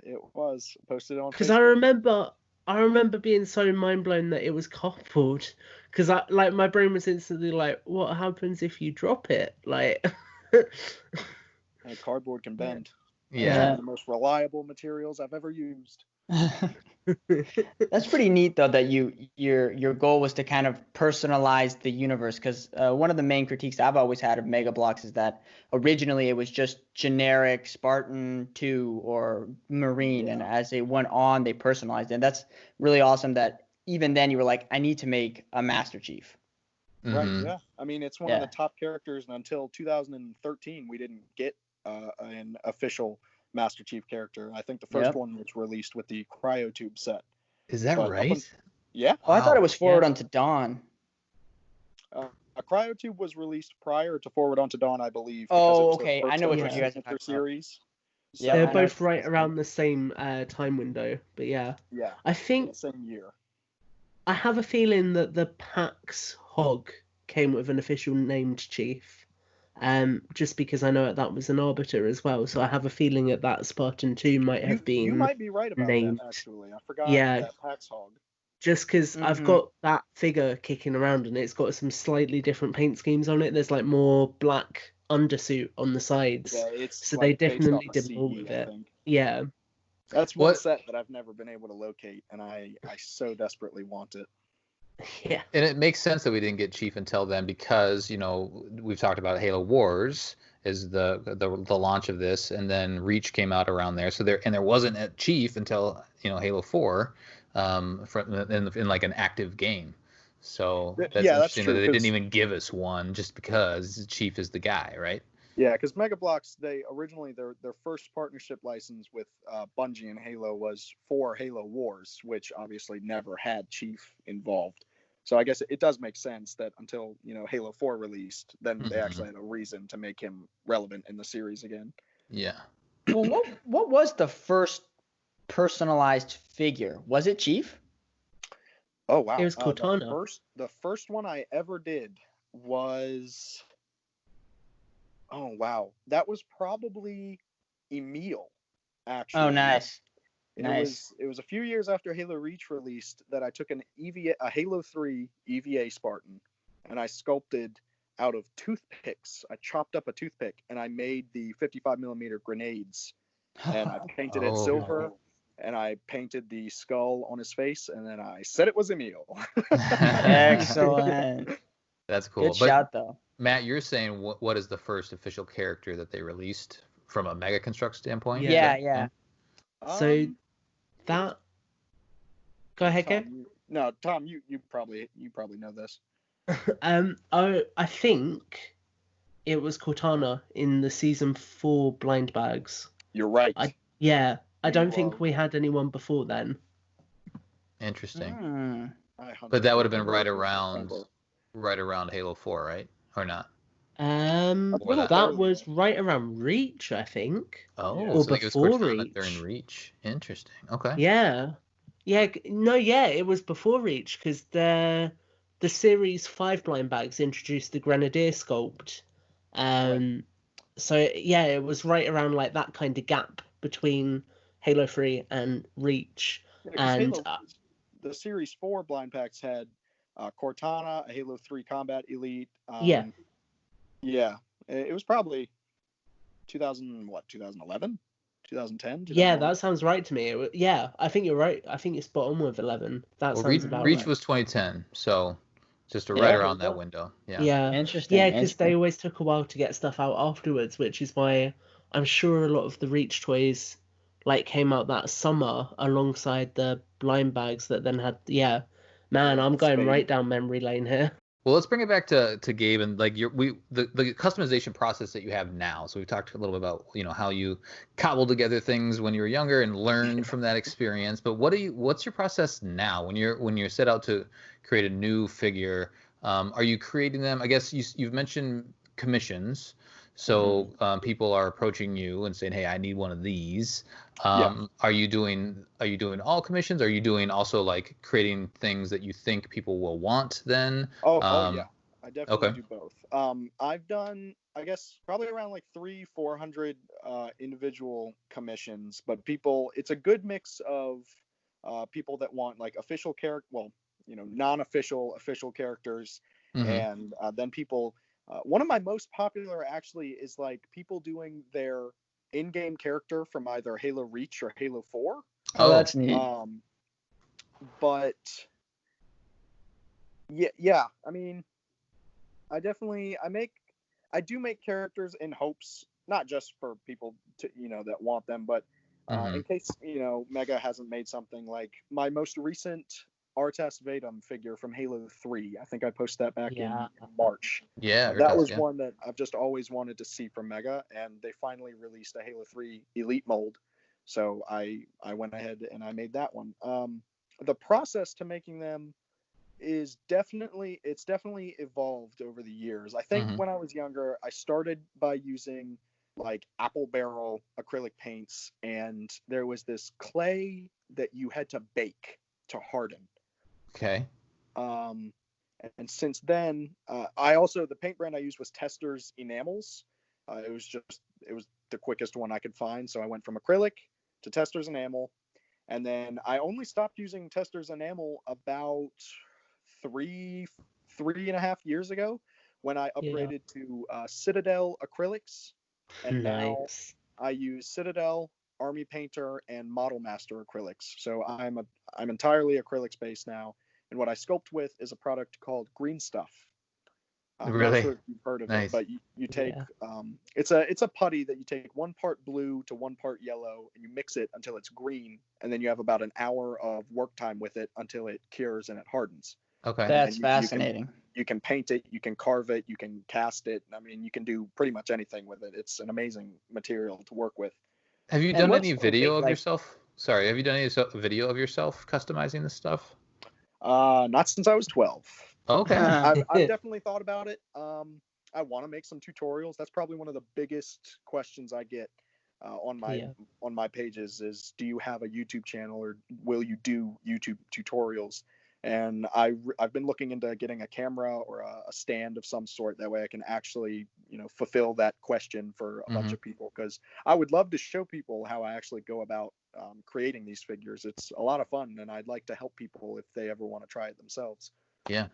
it was posted on. Because Facebook. I remember being so mind blown that it was cardboard. Because my brain was instantly like, what happens if you drop it? Like, And cardboard can bend. It's Yeah. one of the most reliable materials I've ever used. That's pretty neat though that your goal was to kind of personalize the universe, because one of the main critiques I've always had of Mega Bloks is that originally it was just generic Spartan 2 or Marine, and as they went on they personalized it. And that's really awesome that even then you were like, I need to make a Master Chief. Right, yeah. I mean, it's one of the top characters, and until 2013 we didn't get an official Master Chief character. I think the first one was released with the Cryotube set. Is that right? Yeah. Oh, I thought it was Forward Unto Dawn. A Cryotube was released prior to Forward Unto Dawn, I believe. Oh, okay. I know what you guys are talking about. Series. Yeah, they're both right around the same time window. But yeah, I think same year. I have a feeling that the PAX Hog came with an official named chief. Just because I know that was an Arbiter as well, so I have a feeling that Spartan 2 might have been You might be right about named. that, actually. I forgot that PAX Hog. Just because I've got that figure kicking around and it's got some slightly different paint schemes on it. There's like more black undersuit on the sides. Yeah, it's so like they based definitely off did CE, more with I it. think. Yeah. That's one set that I've never been able to locate, and I so desperately want it. Yeah. And it makes sense that we didn't get Chief until then, because we've talked about Halo Wars is the launch of this, and then Reach came out around there. So there wasn't a Chief until Halo 4, in like an active game. So that's interesting that they didn't even give us one just because Chief is the guy, right? Yeah, because Mega Bloks, they originally their first partnership license with Bungie and Halo was for Halo Wars, which obviously never had Chief involved. So I guess it does make sense that until Halo 4 released, then they actually had a reason to make him relevant in the series again. Yeah. Well, what was the first personalized figure? Was it Chief? Oh wow! It was Cortana. The first one I ever did was. Oh wow, that was probably Emil. Actually. Oh nice. It was a few years after Halo Reach released that I took a Halo 3 EVA Spartan, and I sculpted out of toothpicks. I chopped up a toothpick and I made the 55mm grenades, and I painted it silver, and I painted the skull on his face, and then I said it was Emil. Excellent. That's cool. Good shout though. Matt, you're saying what is the first official character that they released from a Mega Construx standpoint? Yeah. So that. Go ahead, Gabe. No, Tom, you probably know this. I think it was Cortana in the season 4 blind bags. You're right. I don't think we had anyone before then. Interesting. But that would have been right around Halo 4, right? Or not? That was right around Reach, I think. Oh, or so before it was Reach. during Reach. Interesting. Okay. Yeah. It was before Reach, because the Series 5 blind bags introduced the Grenadier sculpt. So yeah, it was right around like that kind of gap between Halo 3 and Reach. Yeah, 'cause And Halo, the Series 4 blind packs had Cortana, a Halo 3 Combat Elite. yeah, Yeah, it was probably 2011, 2010, yeah, 2011. that sounds right to me. Yeah, I think you're right. I think you're spot on with 11. That Well, sounds about Reach right. was 2010, so just right Yeah, there around you that go. window. Yeah. Yeah, Interesting. yeah, because they Interesting. always took a while to get stuff out afterwards, which is why I'm sure a lot of the Reach toys like came out that summer alongside the blind bags that then had. Yeah, man, Yeah, I'm going Spade. right down memory lane here. Well, let's bring it back to Gabe and like the customization process that you have now. So we've talked a little bit about how you cobbled together things when you were younger and learned from that experience. But what's your process now when you're set out to create a new figure? Are you creating them? I guess you've mentioned commissions. So people are approaching you and saying, "Hey, I need one of these." Yeah. Are you doing all commissions? Are you doing also like creating things that you think people will want then? Oh yeah. I definitely Okay. do both. I've done, I guess, probably around like 400 individual commissions, but it's a good mix of people that want like official character, well, non-official, official characters, Hmm. and then people. One of my most popular actually is like people doing their in-game character from either Halo Reach or Halo 4. Oh, that's neat. But yeah. I mean, I do make characters in hopes, not just for people to that want them, but in case Mega hasn't made something. Like my most recent Artas Vadum figure from Halo 3. I think I posted that back in March. Yeah, That Artas, was yeah. one that I've just always wanted to see from Mega, and they finally released a Halo 3 Elite mold. So I went ahead and I made that one. The process to making them it's definitely evolved over the years. I think when I was younger, I started by using like apple barrel acrylic paints, and there was this clay that you had to bake to harden. Okay. And since then, the paint brand I used was Testors Enamels. It was the quickest one I could find, so I went from acrylic to Testors Enamel, and then I only stopped using Testors Enamel about three and a half years ago when I upgraded to Citadel acrylics, and now Nice. I use Citadel, Army Painter, and Model Master acrylics. So I'm entirely acrylics based now, and what I sculpt with is a product called Green Stuff. I'm Really? not sure if you've heard of Nice. it, but you take it's a putty that you take 1 part blue to 1 part yellow, and you mix it until it's green, and then you have about an hour of work time with it until it cures and it hardens. Okay. That's fascinating. You can paint it, you can carve it, you can cast it. I mean, you can do pretty much anything with it. It's an amazing material to work with. Have you And done what's any so video big, of like- yourself? Sorry, have you done any video of yourself customizing this stuff? Not since I was 12. Okay. I've definitely thought about it. I want to make some tutorials. That's probably one of the biggest questions I get on my pages is, do you have a YouTube channel or will you do YouTube tutorials? And I've been looking into getting a camera or a stand of some sort. That way I can actually fulfill that question for a bunch of people, because I would love to show people how I actually go about creating these figures. It's a lot of fun, and I'd like to help people if they ever want to try it themselves. Yeah.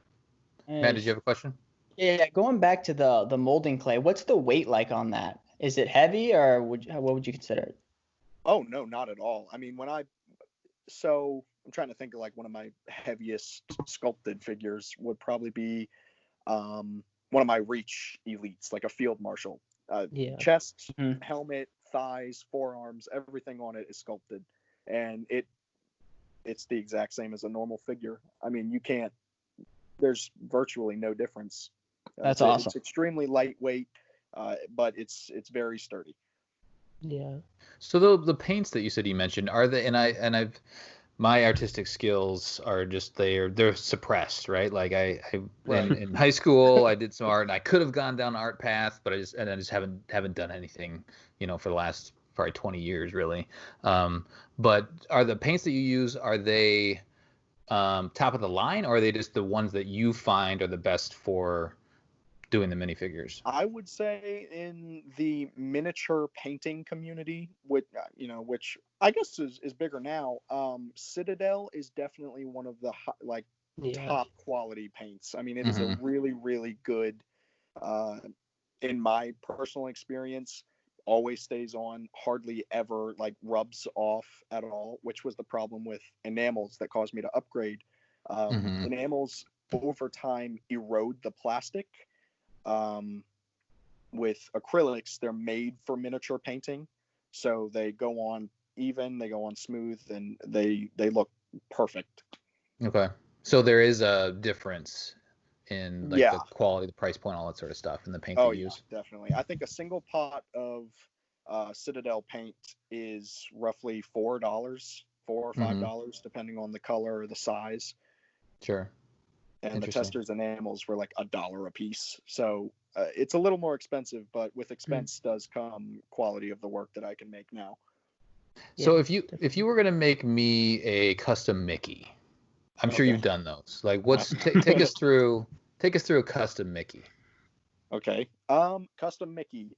Matt, did you have a question? Yeah, going back to the molding clay, what's the weight like on that? Is it heavy, or what would you consider it? Oh no, not at all. I mean, so I'm trying to think of like one of my heaviest sculpted figures would probably be one of my Reach elites, like a field marshal. Chest, helmet, thighs, forearms, everything on it is sculpted, and it's the exact same as a normal figure. I mean, there's virtually no difference. That's awesome. It's extremely lightweight, but it's very sturdy. Yeah. So the paints that you said you mentioned, are they, and my artistic skills are just they're suppressed, right? Like in high school I did some art and I could have gone down an art path, but I just haven't done anything, for the last probably 20 years really. But are the paints that you use, are they top of the line, or are they just the ones that you find are the best for doing the minifigures? I would say in the miniature painting community, which I guess is bigger now. Citadel is definitely one of the top quality paints. I mean, it is a really, really good. In my personal experience, always stays on, hardly ever like rubs off at all, which was the problem with enamels that caused me to upgrade. Enamels over time erode the plastic. With acrylics, they're made for miniature painting, so they go on even, they go on smooth, and they look perfect. Okay, so there is a difference in like the quality, the price point, all that sort of stuff, and the paint you use. Definitely. I think a single pot of Citadel paint is roughly $4 or $5, depending on the color or the size. Sure. And the testers enamels were like $1 a piece. So it's a little more expensive, but with expense does come quality of the work that I can make now. So if you were gonna make me a custom Mickey, I'm sure you've done those. Like, take us through a custom Mickey. Okay. Custom Mickey.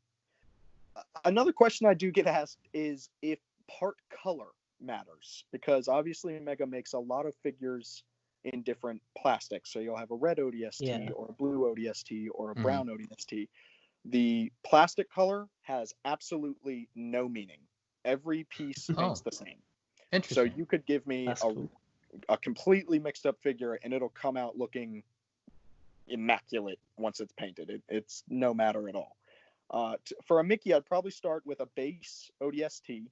Another question I do get asked is if part color matters, because obviously Mega makes a lot of figures in different plastics. So you'll have a red ODST or a blue ODST or a brown ODST. The plastic color has absolutely no meaning. Every piece paints the same. Interesting. So you could give me a completely mixed up figure and it'll come out looking immaculate once it's painted. It's no matter at all. For a Mickey, I'd probably start with a base ODST.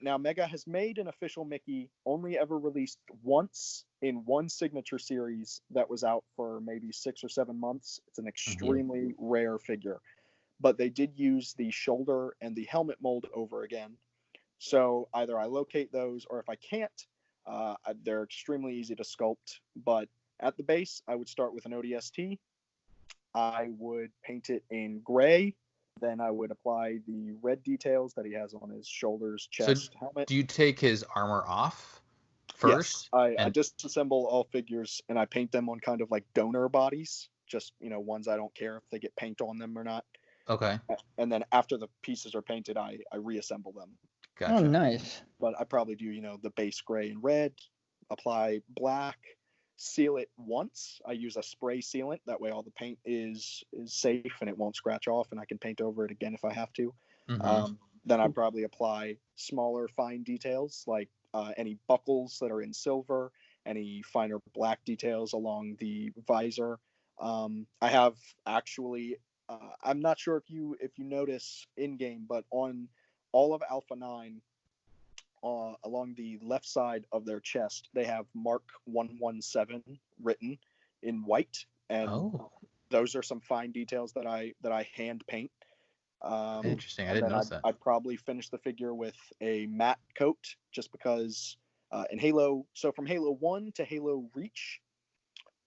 Now, Mega has made an official Mickey only ever released once in one signature series that was out for maybe 6 or 7 months. It's an extremely rare figure, but they did use the shoulder and the helmet mold over again. So either I locate those, or if I can't, they're extremely easy to sculpt. But at the base, I would start with an ODST. I would paint it in gray. Then I would apply the red details that he has on his shoulders, chest, helmet. Do you take his armor off first? Yes, I disassemble all figures and I paint them on kind of like donor bodies, just ones I don't care if they get paint on them or not. Okay. And then after the pieces are painted, I reassemble them. Gotcha. Oh, nice. But I probably do the base gray and red, apply black, seal it once. I use a spray sealant. That way all the paint is safe and it won't scratch off and I can paint over it again if I have to. Then I probably apply smaller fine details like any buckles that are in silver, any finer black details along the visor. I have actually, I'm not sure if you notice in game, but on all of Alpha 9, along the left side of their chest, they have Mark 117 written in white, and those are some fine details that I hand paint. Interesting. I didn't notice that. I'd probably finish the figure with a matte coat, just because in Halo. So from Halo 1 to Halo Reach,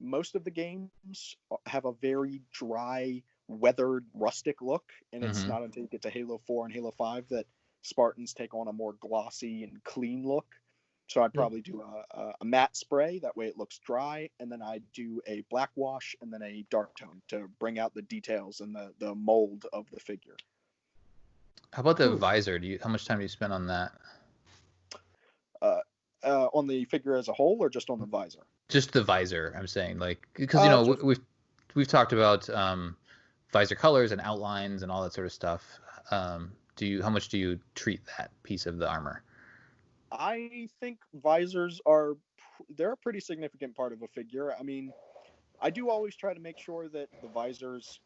most of the games have a very dry, weathered, rustic look, and it's not until you get to Halo 4 and Halo 5 that Spartans take on a more glossy and clean look. So I'd probably do a matte spray, that way it looks dry, and then I'd do a black wash and then a dark tone to bring out the details and the mold of the figure. How about the visor? How much time do you spend on that? On the figure as a whole, or just on the visor? Just the visor, I'm saying, like, because we've talked about visor colors and outlines and all that sort of stuff. How much do you treat that piece of the armor? I think visors they're a pretty significant part of a figure. I mean, I do always try to make sure that the visors,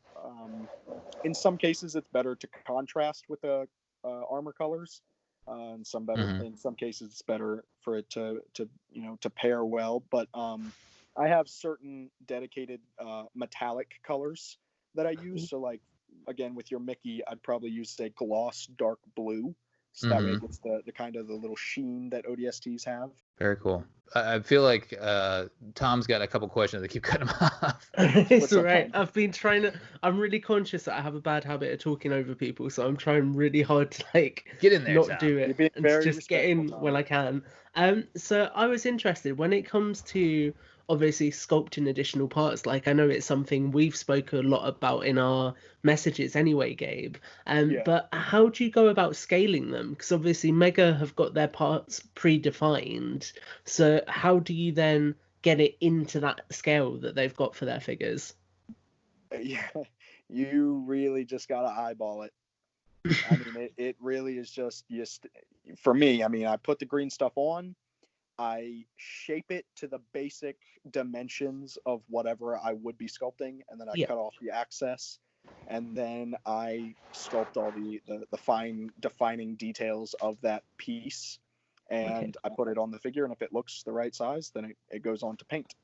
in some cases, it's better to contrast with the armor colors. In some cases, it's better for it to pair well. But I have certain dedicated metallic colors that I use. So, like, again, with your Mickey, I'd probably use a gloss dark blue. So that way it gets the kind of the little sheen that ODSTs have. Very cool. I feel like Tom's got a couple questions that keep cutting him off. It's all right. I've been I'm really conscious that I have a bad habit of talking over people, so I'm trying really hard to get in there, not Tom. do it and just get in when I can. So I was interested when it comes to obviously sculpting additional parts. Like I know it's something we've spoken a lot about in our messages anyway, Gabe. Yeah. But how do you go about scaling them? Because obviously Mega have got their parts predefined. So how do you then get it into that scale that they've got for their figures? Yeah, you really just gotta eyeball it. I mean, it really is just for me. I mean, I put the green stuff on, I shape it to the basic dimensions of whatever I would be sculpting, and then I Yeah. cut off the access, and then I sculpt all the fine defining details of that piece, and I put it on the figure, and if it looks the right size, then it goes on to paint.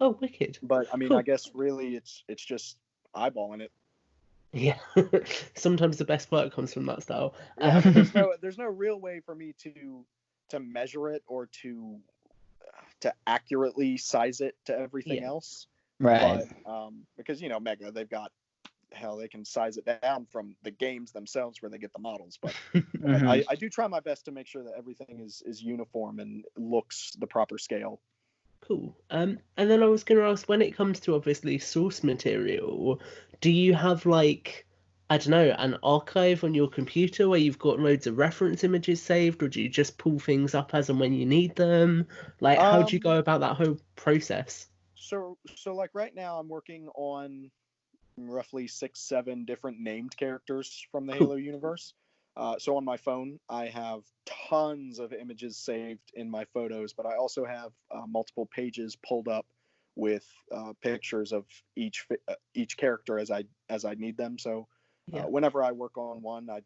Oh, wicked. But I mean, Cool. I guess really it's just eyeballing it. Yeah. Sometimes the best work comes from that style. Yeah, I mean, there's no real way for me to measure it or to accurately size it to everything Yeah. else. Right. But because Mega, they've got they can size it down from the games themselves where they get the models. But Mhm. I do try my best to make sure that everything is uniform and looks the proper scale. Cool. And then I was going to ask, when it comes to obviously source material, do you have like, I don't know, an archive on your computer where you've got loads of reference images saved, or do you just pull things up as and when you need them? Like, how do you go about that whole process? So like right now I'm working on roughly 6-7 different named characters from the Cool. Halo universe. So on my phone, I have tons of images saved in my photos, but I also have multiple pages pulled up with pictures of each character as I need them. So Yeah. whenever I work on one, I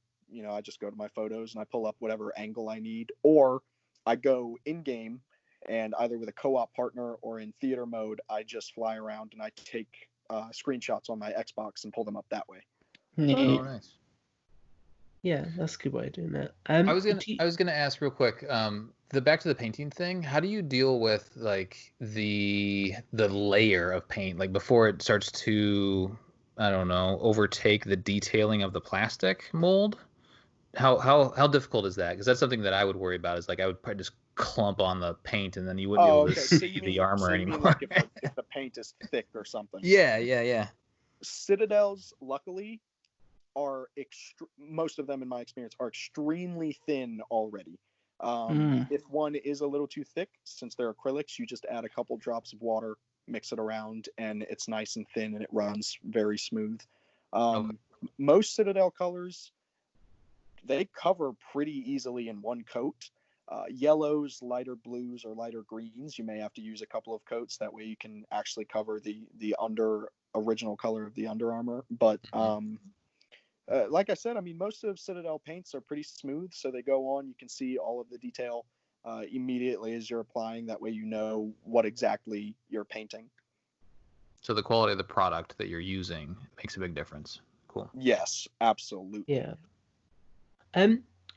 just go to my photos and I pull up whatever angle I need, or I go in game and either with a co-op partner or in theater mode, I just fly around and I take screenshots on my Xbox and pull them up that way. Neat. Oh, nice. Yeah, that's a good way of doing it. I was gonna ask real quick. The back to the painting thing. How do you deal with like the layer of paint, like before it starts to, I don't know, overtake the detailing of the plastic mold? How difficult is that? Because that's something that I would worry about. Is like I would probably just clump on the paint and then you wouldn't be able to see the armor anymore. Like if the paint is thick or something? Yeah. Citadels, luckily, are most of them, in my experience, are extremely thin already. If one is a little too thick, since they're acrylics, you just add a couple drops of water, mix it around, and it's nice and thin and it runs very smooth. Most Citadel colors, they cover pretty easily in one coat. Yellows, lighter blues, or lighter greens, you may have to use a couple of coats. That way you can actually cover the original color of the Under Armour. But like I said, I mean, most of Citadel paints are pretty smooth, so they go on. You can see all of the detail immediately as you're applying. That way you know what exactly you're painting. So the quality of the product that you're using makes a big difference. Cool. Yes, absolutely. Yeah.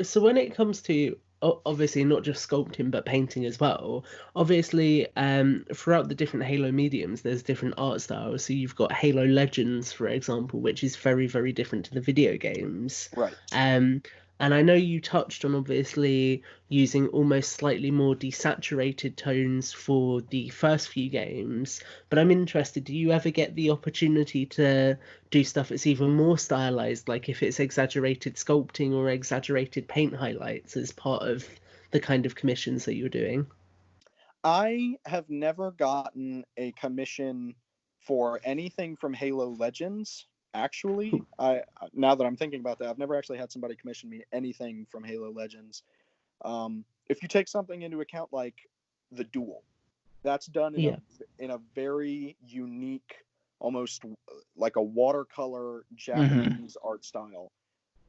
So when it comes to obviously not just sculpting but painting as well, obviously throughout the different Halo mediums there's different art styles. So you've got Halo Legends, for example, which is very, very different to the video games. Right. And I know you touched on obviously using almost slightly more desaturated tones for the first few games, but I'm interested, do you ever get the opportunity to do stuff that's even more stylized, like if it's exaggerated sculpting or exaggerated paint highlights as part of the kind of commissions that you're doing? I have never gotten a commission for anything from Halo Legends. Actually, now that I'm thinking about that, I've never actually had somebody commission me anything from Halo Legends. If you take something into account like the duel, that's done in a very unique, almost like a watercolor Japanese art style.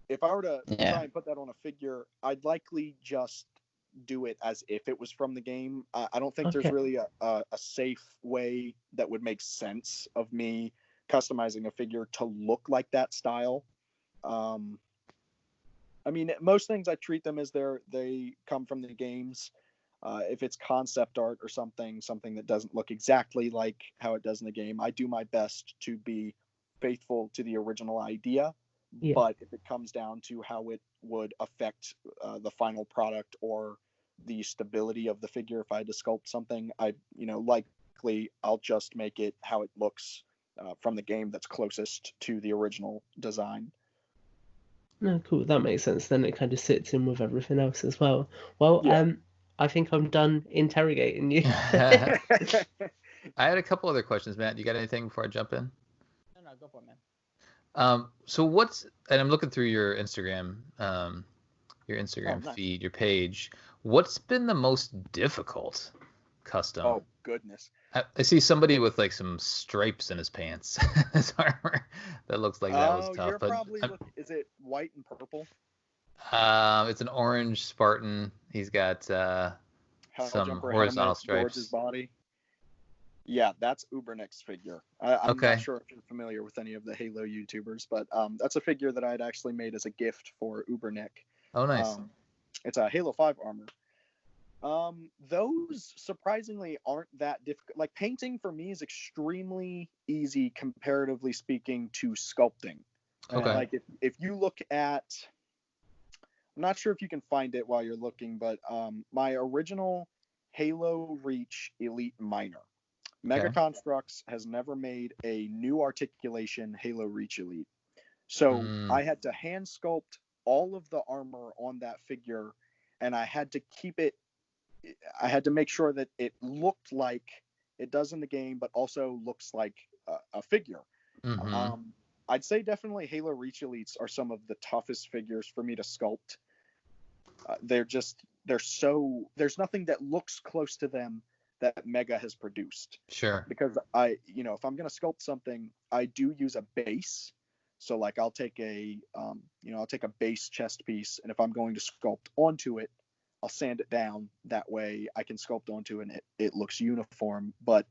If I were to try and put that on a figure, I'd likely just do it as if it was from the game. I don't think there's really a safe way that would make sense of me customizing a figure to look like that style. I mean, most things I treat them as they come from the games. If it's concept art or something that doesn't look exactly like how it does in the game, I do my best to be faithful to the original idea. Yeah. But if it comes down to how it would affect the final product or the stability of the figure, if I had to sculpt something, I likely typically I'll just make it how it looks from the game that's closest to the original design. No, cool. That makes sense. Then it kind of sits in with everything else as well. Well, Yeah. I think I'm done interrogating you. I had a couple other questions, Matt. You got anything before I jump in? No, go for it, man. So and I'm looking through your Instagram feed, your page. What's been the most difficult custom? Oh, goodness. I see somebody with like some stripes in his pants. His armor. That looks like that was tough. You're probably is it white and purple? It's an orange Spartan. He's got some horizontal stripes. His body. Yeah, that's Ubernick's figure. I'm not sure if you're familiar with any of the Halo YouTubers, but that's a figure that I had actually made as a gift for Ubernick. Oh, nice. It's a Halo 5 armor. Those surprisingly aren't that difficult. Like, painting for me is extremely easy, comparatively speaking, to sculpting. Okay. Like, if you look at, I'm not sure if you can find it while you're looking, but my original Halo Reach Elite Minor, Mega Construx has never made a new articulation Halo Reach Elite. So I had to hand sculpt all of the armor on that figure, and I had to make sure that it looked like it does in the game, but also looks like a figure. Mm-hmm. I'd say definitely Halo Reach Elites are some of the toughest figures for me to sculpt. There's nothing that looks close to them that Mega has produced. Sure. Because if I'm going to sculpt something, I do use a base. So like I'll take a base chest piece, and if I'm going to sculpt onto it, I'll sand it down. That way I can sculpt onto it and it looks uniform. But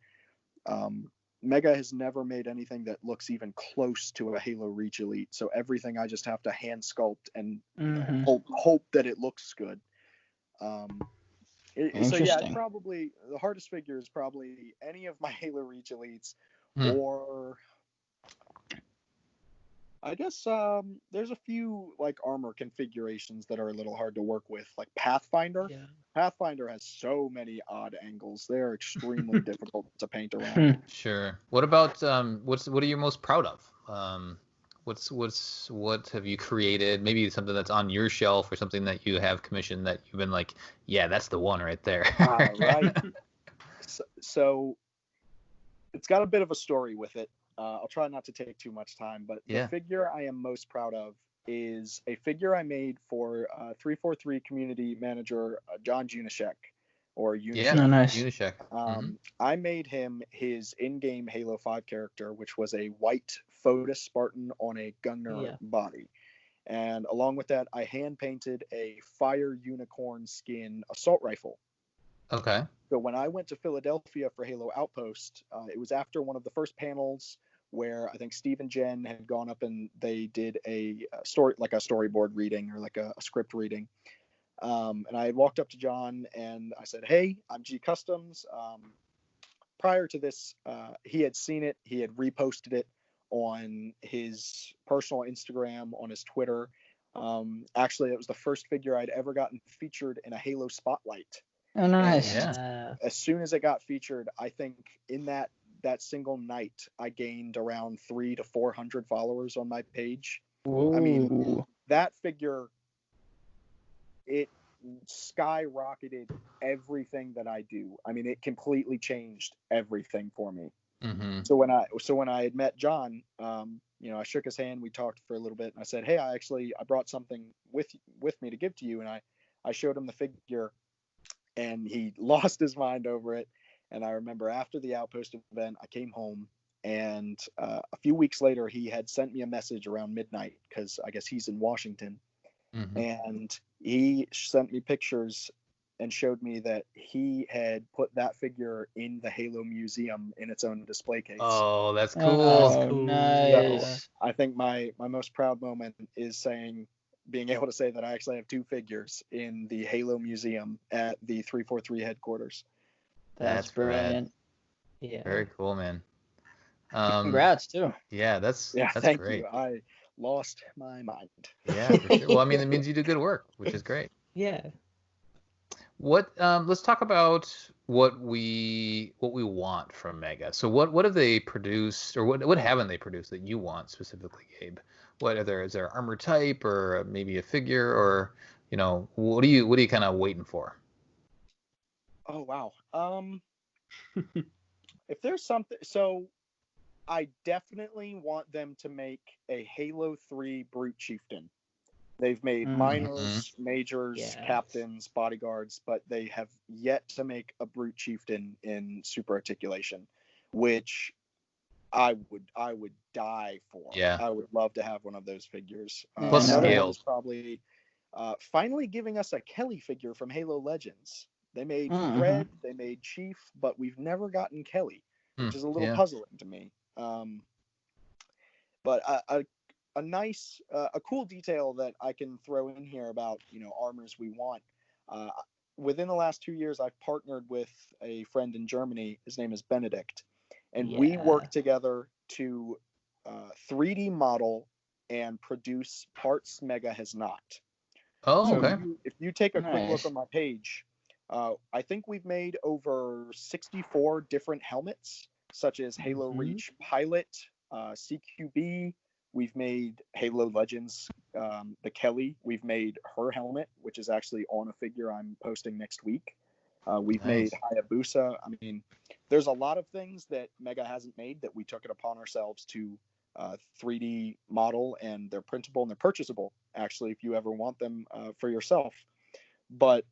Mega has never made anything that looks even close to a Halo Reach Elite. So everything I just have to hand sculpt and hope that it looks good. So yeah, probably the hardest figure is probably any of my Halo Reach Elites, or I guess there's a few like armor configurations that are a little hard to work with, like Pathfinder. Yeah. Pathfinder has so many odd angles; they're extremely difficult to paint around. Sure. What about what are you most proud of? What have you created? Maybe something that's on your shelf or something that you have commissioned that you've been like, yeah, that's the one right there. Right. So it's got a bit of a story with it. I'll try not to take too much time, but the figure I am most proud of is a figure I made for 343 community manager John Junishek, or Unishek. Yeah, nice. Unishek. I made him his in-game Halo 5 character, which was a white Fotis Spartan on a Gunner body. And along with that, I hand-painted a Fire Unicorn skin assault rifle. Okay. So when I went to Philadelphia for Halo Outpost, it was after one of the first panels where I think Steve and Jen had gone up and they did a story, like a storyboard reading or like a script reading. And I had walked up to John and I said, "Hey, I'm G Customs." Prior to this, he had seen it. He had reposted it on his personal Instagram, on his Twitter. Actually, it was the first figure I'd ever gotten featured in a Halo spotlight. Oh, nice. Yeah. As soon as it got featured, I think in that single night, I gained around 300 to 400 followers on my page. Ooh. I mean, that figure, it skyrocketed everything that I do. I mean, it completely changed everything for me. Mm-hmm. So when I had met John, I shook his hand, we talked for a little bit, and I said, "Hey, I brought something with me to give to you," and I showed him the figure. And he lost his mind over it. And I remember after the Outpost event, I came home, and a few weeks later, he had sent me a message around midnight because I guess he's in Washington. Mm-hmm. And he sent me pictures and showed me that he had put that figure in the Halo Museum in its own display case. Oh, that's cool. Oh, nice. So I think my most proud moment is being able to say that I actually have two figures in the Halo Museum at the 343 headquarters. That's brilliant. Yeah. Very cool, man. Congrats too. Yeah, that's thank great. You. I lost my mind. Yeah, for sure. Well, I mean, it means you do good work, which is great. Yeah. What let's talk about what we want from Mega. So what have they produced, or what haven't they produced that you want specifically, Gabe? Is there armor type, or maybe a figure, or what are you kind of waiting for? Oh wow. If there's something, so I definitely want them to make a Halo 3 Brute Chieftain. They've made minors, majors, captains, bodyguards, but they have yet to make a Brute Chieftain in Super Articulation, which I would die for. Yeah. I would love to have one of those figures. Plus another one scales. is probably finally giving us a Kelly figure from Halo Legends. They made Fred, they made Chief, but we've never gotten Kelly, which is a little puzzling to me. But a nice, a cool detail that I can throw in here about, armors we want. Within the last 2 years, I've partnered with a friend in Germany. His name is Benedict. And we work together to 3D model and produce parts Mega has not. Oh, so okay. If you take a quick look on my page, I think we've made over 64 different helmets, such as Halo Reach Pilot, CQB. We've made Halo Legends, the Kelly. We've made her helmet, which is actually on a figure I'm posting next week. We've made Hayabusa. I mean, there's a lot of things that Mega hasn't made that we took it upon ourselves to 3D model, and they're printable and they're purchasable, actually, if you ever want them for yourself. But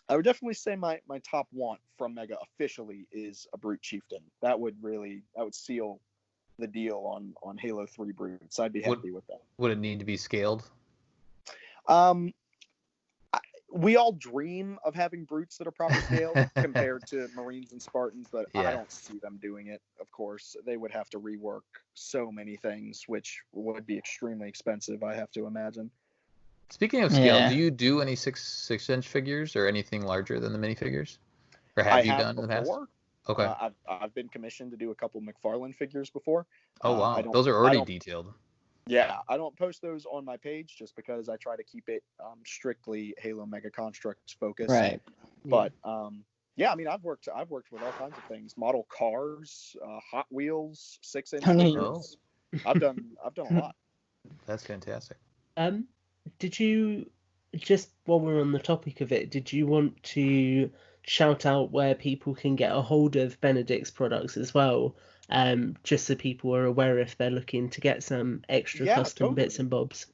I would definitely say my top want from Mega officially is a Brute Chieftain. That would seal the deal on Halo 3 Brutes. I'd be happy with that. Would it need to be scaled? We all dream of having Brutes that are proper scaled compared to Marines and Spartans, but I don't see them doing it, of course. They would have to rework so many things, which would be extremely expensive, I have to imagine. Speaking of scale, do you do any 6-inch figures or anything larger than the minifigures? Or have you done in the past? Okay. I've been commissioned to do a couple McFarlane figures before. Oh wow, those are already detailed. Yeah, I don't post those on my page just because I try to keep it strictly Halo Mega Construx focused. Right. But yeah, I mean, I've worked with all kinds of things: model cars, Hot Wheels, 6-inch figures. I've done a lot. That's fantastic. Did you, just while we're on the topic of it, did you want to shout out where people can get a hold of Benedict's products as well? Just so people are aware if they're looking to get some extra custom bits and bobs.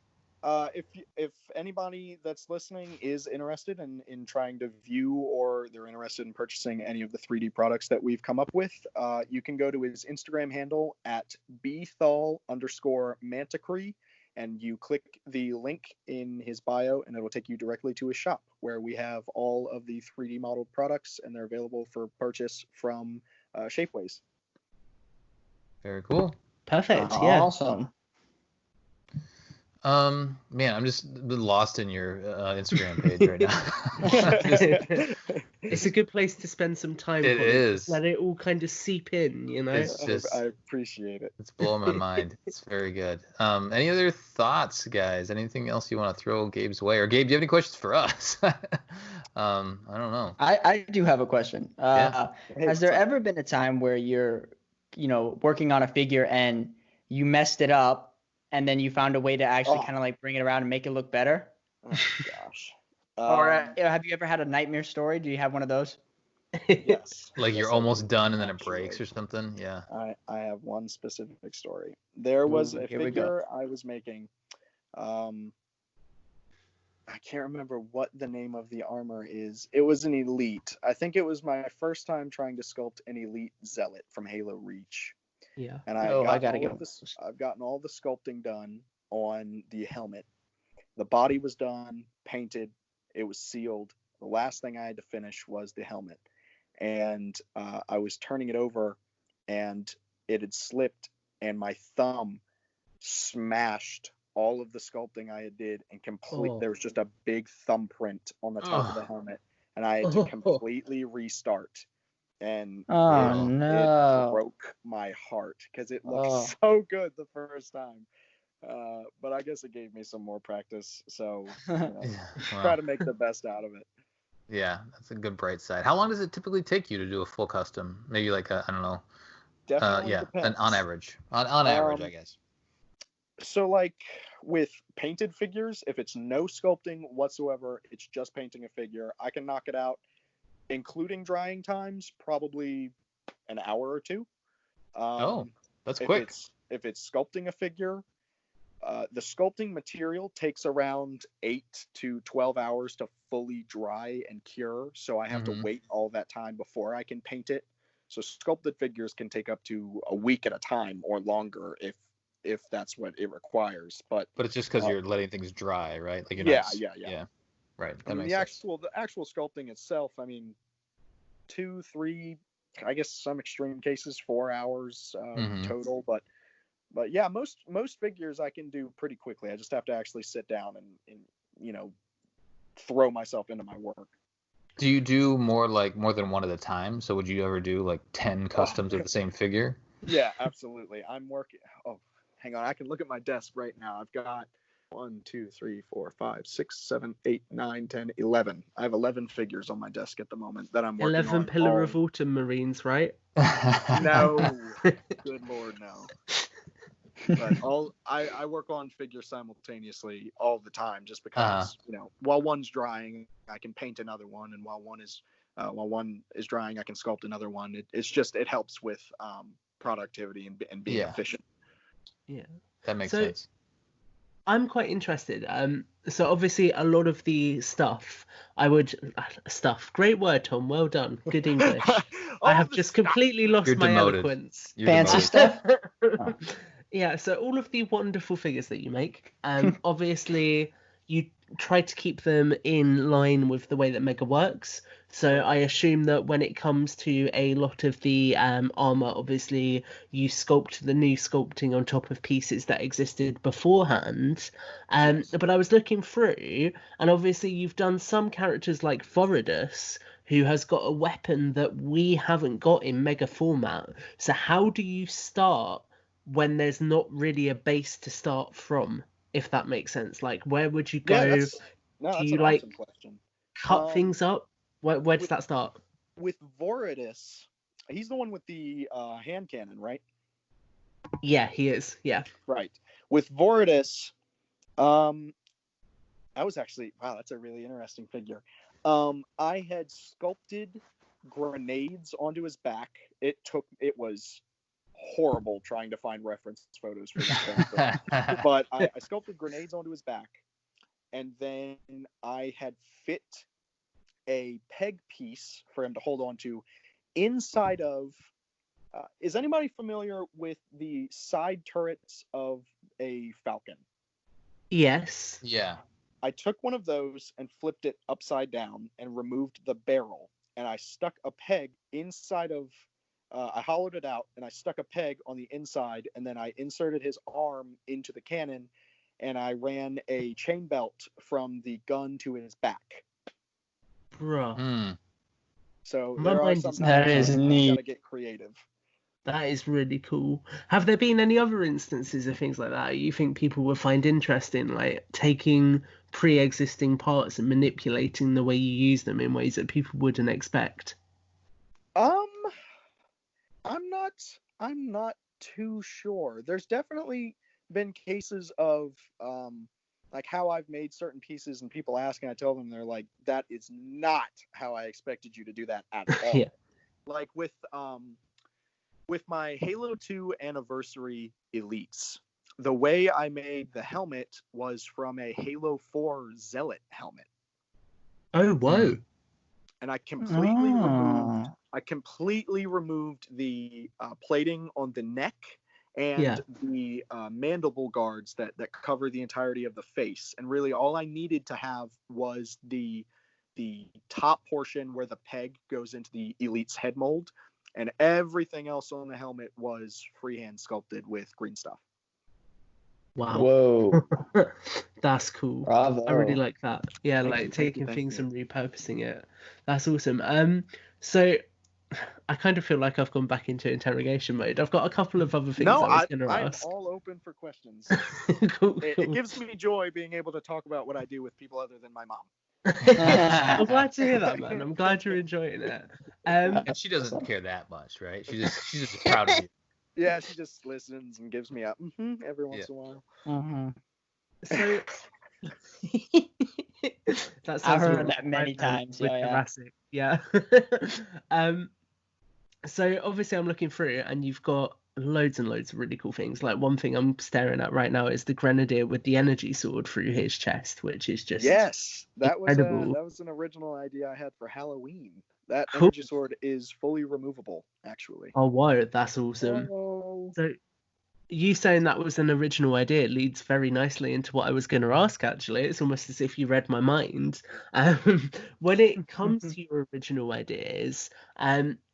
If anybody that's listening is interested in trying to view, or they're interested in purchasing any of the 3D products that we've come up with, you can go to his Instagram handle at bthal_mantacree, and you click the link in his bio, and it'll take you directly to his shop where we have all of the 3D modeled products, and they're available for purchase from Shapeways. Very cool. Perfect. Awesome. Man, I'm just lost in your Instagram page right now. It's a good place to spend some time. It is. Let it all kind of seep in, It's just, I appreciate it. It's blowing my mind. It's very good. Any other thoughts, guys? Anything else you want to throw Gabe's way? Or Gabe, do you have any questions for us? I don't know. I do have a question. Has there ever been a time where you're, working on a figure and you messed it up, and then you found a way to actually kind of like bring it around and make it look better? Oh gosh. Or have you ever had a nightmare story? Do you have one of those? Yes. Like you're almost done and then it breaks or something? Yeah. I have one specific story. There was a figure I was making. I can't remember what the name of the armor is. It was an elite. I think it was my first time trying to sculpt an elite zealot from Halo Reach. Yeah. And I've gotten all the sculpting done on the helmet. The body was done, painted, it was sealed. The last thing I had to finish was the helmet. And I was turning it over, and it had slipped, and my thumb smashed all of the sculpting I had did, and there was just a big thumbprint on the top of the helmet, and I had to completely restart. And it broke my heart because it looked so good the first time. But I guess it gave me some more practice, so try to make the best out of it. Yeah, that's a good bright side. How long does it typically take you to do a full custom? Maybe like I don't know. Definitely Yeah, depends. on average. On average, I guess. So like with painted figures, if it's no sculpting whatsoever, it's just painting a figure, I can knock it out, including drying times, probably an hour or two. That's quick. If it's sculpting a figure, the sculpting material takes around 8 to 12 hours to fully dry and cure, so I have to wait all that time before I can paint it. So sculpted figures can take up to a week at a time or longer if that's what it requires. But it's just because you're letting things dry, right? Like you're yeah. Right. I mean, the actual sculpting itself, I mean, 2, 3, I guess some extreme cases 4 hours total, but yeah, most figures I can do pretty quickly. I just have to actually sit down and throw myself into my work. Do you do more than one at a time? So would you ever do like 10 customs of the same figure? Yeah, absolutely. I'm working. Oh, hang on. I can look at my desk right now. I've got 1, 2, 3, 4, 5, 6, 7, 8, 9, 10, 11. I have 11 figures on my desk at the moment that I'm working 11 on. Pillar of Autumn Marines, right? No. Good Lord, no. But I work on figures simultaneously all the time, just because while one's drying, I can paint another one, and while one is drying, I can sculpt another one. It helps with productivity and being efficient. Yeah, that makes sense. I'm quite interested. So obviously a lot of the stuff great word, Tom, well done, good English. I have just completely lost my eloquence. Fancy stuff. Yeah, so all of the wonderful figures that you make, obviously you try to keep them in line with the way that Mega works. So I assume that when it comes to a lot of the armor, obviously you sculpt the new sculpting on top of pieces that existed beforehand. But I was looking through, and obviously you've done some characters like Voridus, who has got a weapon that we haven't got in Mega format. So how do you start when there's not really a base to start from, if that makes sense? Like, where would you go? That's an awesome question. Cut things up? Where does that start? With Voridus, he's the one with the hand cannon, right? Yeah, he is. Yeah. Right. With Voridus, that was actually, wow, that's a really interesting figure. I had sculpted grenades onto his back. It was horrible trying to find reference photos for this character. But I sculpted grenades onto his back, and then I had fit a peg piece for him to hold on to inside of is anybody familiar with the side turrets of a Falcon? Yes. Yeah. I took one of those and flipped it upside down and removed the barrel, and I stuck a peg inside of I hollowed it out, and I stuck a peg on the inside, and then I inserted his arm into the cannon, and I ran a chain belt from the gun to his back. Bruh. So there are some that is neat. You gotta get creative. That is really cool. Have there been any other instances of things like that you think people would find interesting, like taking pre-existing parts and manipulating the way you use them in ways that people wouldn't expect? I'm not too sure. There's definitely been cases of like how I've made certain pieces and people ask, and I tell them, they're like, that is not how I expected you to do that at all. Yeah. Like with my Halo 2 anniversary elites, the way I made the helmet was from a Halo 4 Zealot helmet. Oh, whoa. And I completely removed the plating on the neck and the mandible guards that cover the entirety of the face. And really all I needed to have was the top portion where the peg goes into the elite's head mold, and everything else on the helmet was freehand sculpted with green stuff. Wow. Whoa. That's cool. Bravo. I really like that. Yeah, thank you. And repurposing it. That's awesome. So I kind of feel like I've gone back into interrogation mode. I've got a couple of other things I was going to ask. I'm all open for questions. Cool. It gives me joy being able to talk about what I do with people other than my mom. I'm glad to hear that, man. I'm glad you're enjoying it. And she doesn't care that much, right? She's just proud of you. Yeah, she just listens and gives me a every once in a while. Mm-hmm. So that I've sounds heard that many times. with Yeah. Jurassic. Yeah. So obviously I'm looking through, and you've got loads and loads of really cool things. Like one thing I'm staring at right now is the Grenadier with the energy sword through his chest, which is just Yes, that incredible. was an original idea I had for Halloween. That Cool. energy sword is fully removable, actually. Oh wow, that's awesome. Oh. So you saying that was an original idea leads very nicely into what I was going to ask, actually. It's almost as if you read my mind. When it comes to your original ideas,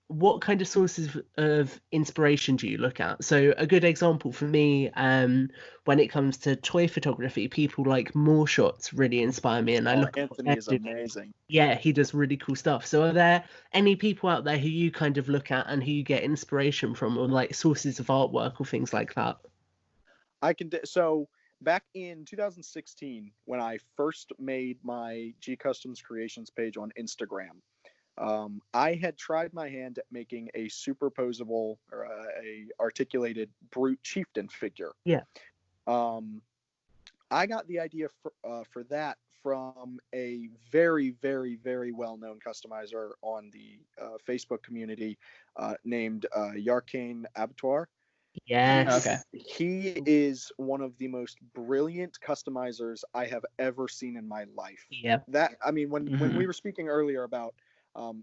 what kind of sources of inspiration do you look at? So a good example for me, when it comes to toy photography, people like More Shots really inspire me, and I look at what Anthony they're is doing. amazing. Yeah, he does really cool stuff. So are there any people out there who you kind of look at and who you get inspiration from, or like sources of artwork or things like that? So back in 2016, when I first made my G Customs Creations page on Instagram, I had tried my hand at making a superposable or a articulated brute chieftain figure. Yeah. I got the idea for that from a very, very, very well-known customizer on the Facebook community named Yarkane Abattoir. Yes. Okay. He is one of the most brilliant customizers I have ever seen in my life. Yeah. When we were speaking earlier about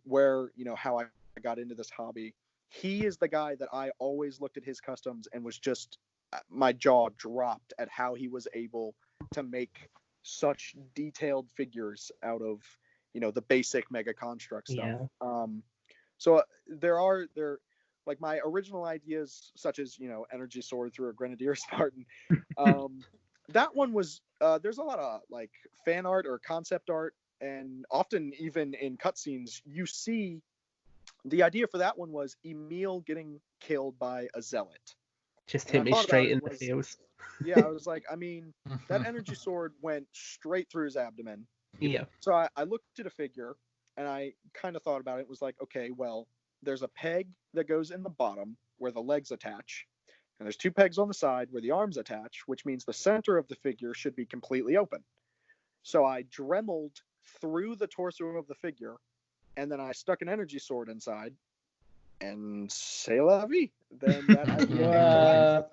where, how I got into this hobby, he is the guy that I always looked at his customs and was just, my jaw dropped at how he was able to make such detailed figures out of, the basic Mega Construx stuff. Yeah. So there like my original ideas, such as, energy sword through a Grenadier Spartan. That one was, there's a lot of like fan art or concept art, and often even in cutscenes, you see the idea for that one was Emil getting killed by a zealot. Just And I hit me thought straight about in the feels. Yeah, I was like, that energy sword went straight through his abdomen. Yeah. So I looked at a figure and I kind of thought about it. It was like, okay, well, there's a peg that goes in the bottom where the legs attach, and there's two pegs on the side where the arms attach, which means the center of the figure should be completely open. So I dremeled through the torso of the figure, and then I stuck an energy sword inside, and c'est la vie. Then that idea came to life.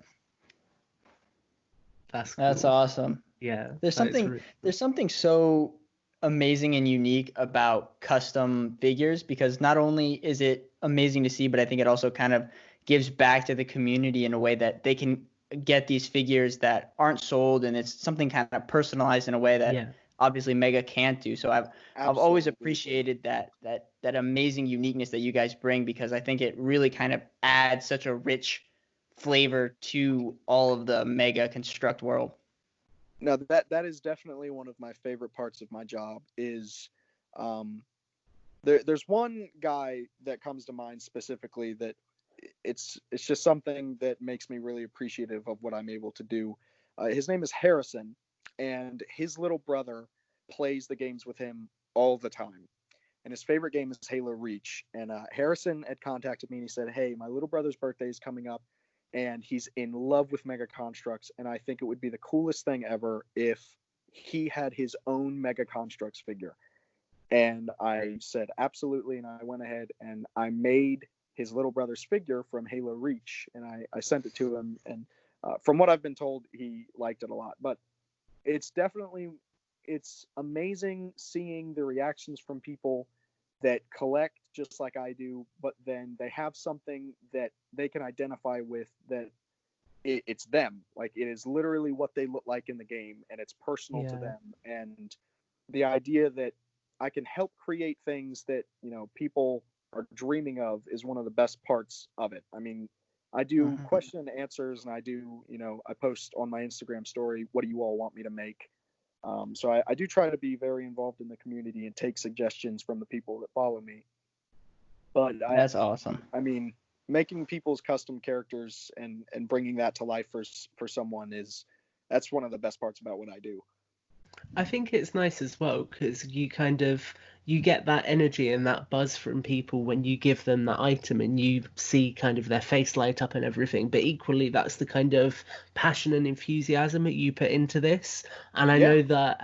That's That's awesome. Yeah. There's something so amazing and unique about custom figures, because not only is it amazing to see, but I think it also kind of gives back to the community in a way that they can get these figures that aren't sold, and it's something kind of personalized in a way that obviously Mega can't do. So I've always appreciated that amazing uniqueness that you guys bring, because I think it really kind of adds such a rich flavor to all of the Mega Construct world. No, that is definitely one of my favorite parts of my job. Is there's one guy that comes to mind specifically that it's just something that makes me really appreciative of what I'm able to do. His name is Harrison, and his little brother plays the games with him all the time. And his favorite game is Halo Reach. And Harrison had contacted me and he said, "Hey, my little brother's birthday is coming up, and he's in love with Mega Construx, and I think it would be the coolest thing ever if he had his own Mega Construx figure." And I said, absolutely, and I went ahead and I made his little brother's figure from Halo Reach, and I sent it to him, and from what I've been told, he liked it a lot. But it's amazing seeing the reactions from people that collect just like I do, but then they have something that they can identify with, that it's them. Like, it is literally what they look like in the game, and it's personal to them. And the idea that I can help create things that, people are dreaming of is one of the best parts of it. I mean, I do question and answers, and I do, I post on my Instagram story, what do you all want me to make? So I do try to be very involved in the community and take suggestions from the people that follow me. But that's awesome. I mean, making people's custom characters and bringing that to life for someone that's one of the best parts about what I do. I think it's nice as well because you get that energy and that buzz from people when you give them that item and you see kind of their face light up and everything. But equally, that's the kind of passion and enthusiasm that you put into this. And I know that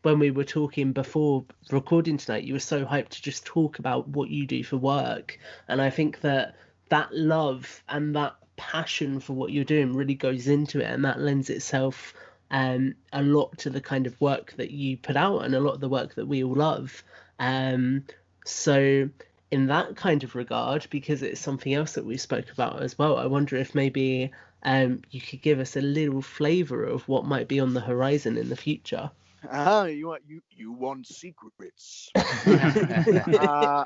when we were talking before recording tonight, you were so hyped to just talk about what you do for work. And I think that love and that passion for what you're doing really goes into it, and that lends itself a lot to the kind of work that you put out and a lot of the work that we all love. So in that kind of regard, because it's something else that we spoke about as well, I wonder if maybe you could give us a little flavor of what might be on the horizon in the future. You want secrets? I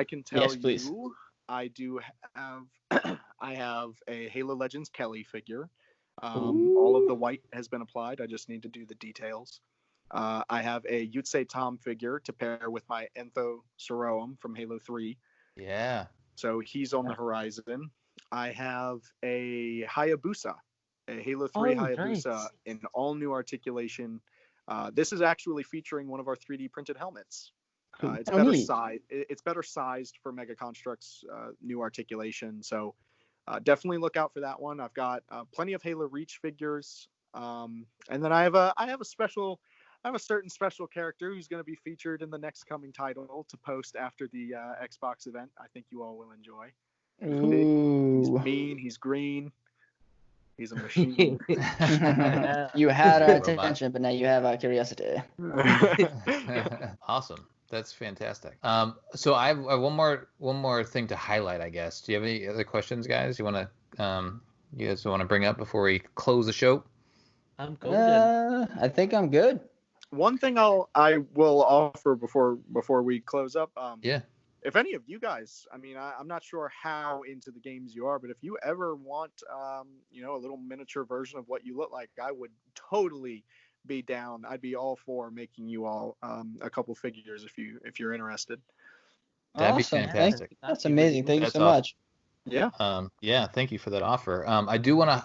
can tell please. you, I do have I have a Halo Legends Kelly figure. All of the white has been applied. I just need to do the details. I have a Yutsei Tom figure to pair with my Entho Soroam from Halo 3. Yeah. So he's on the horizon. I have a Hayabusa, a Halo 3 Hayabusa nice. in all new articulation. This is actually featuring one of our 3D printed helmets. It's better sized. It's better sized for Mega Construx new articulation. So definitely look out for that one. I've got plenty of Halo Reach figures, and then I have a certain special character who's going to be featured in the next coming title to post after the Xbox event. I think you all will enjoy. He's mean. He's green. He's a machine. You had our attention, but now you have our curiosity. Awesome. That's fantastic. So I have one more thing to highlight, I guess. Do you have any other questions, guys? You guys want to bring up before we close the show? I'm golden. I think I'm good. One thing I will offer before we close up. Yeah. If any of you guys, I mean, I'm not sure how into the games you are, but if you ever want, a little miniature version of what you look like, I would totally be down. I'd be all for making you all a couple figures if you're interested. That'd Awesome. be fantastic. That's amazing. Thank you so awesome. much. Yeah. Yeah. Thank you for that offer. I do want to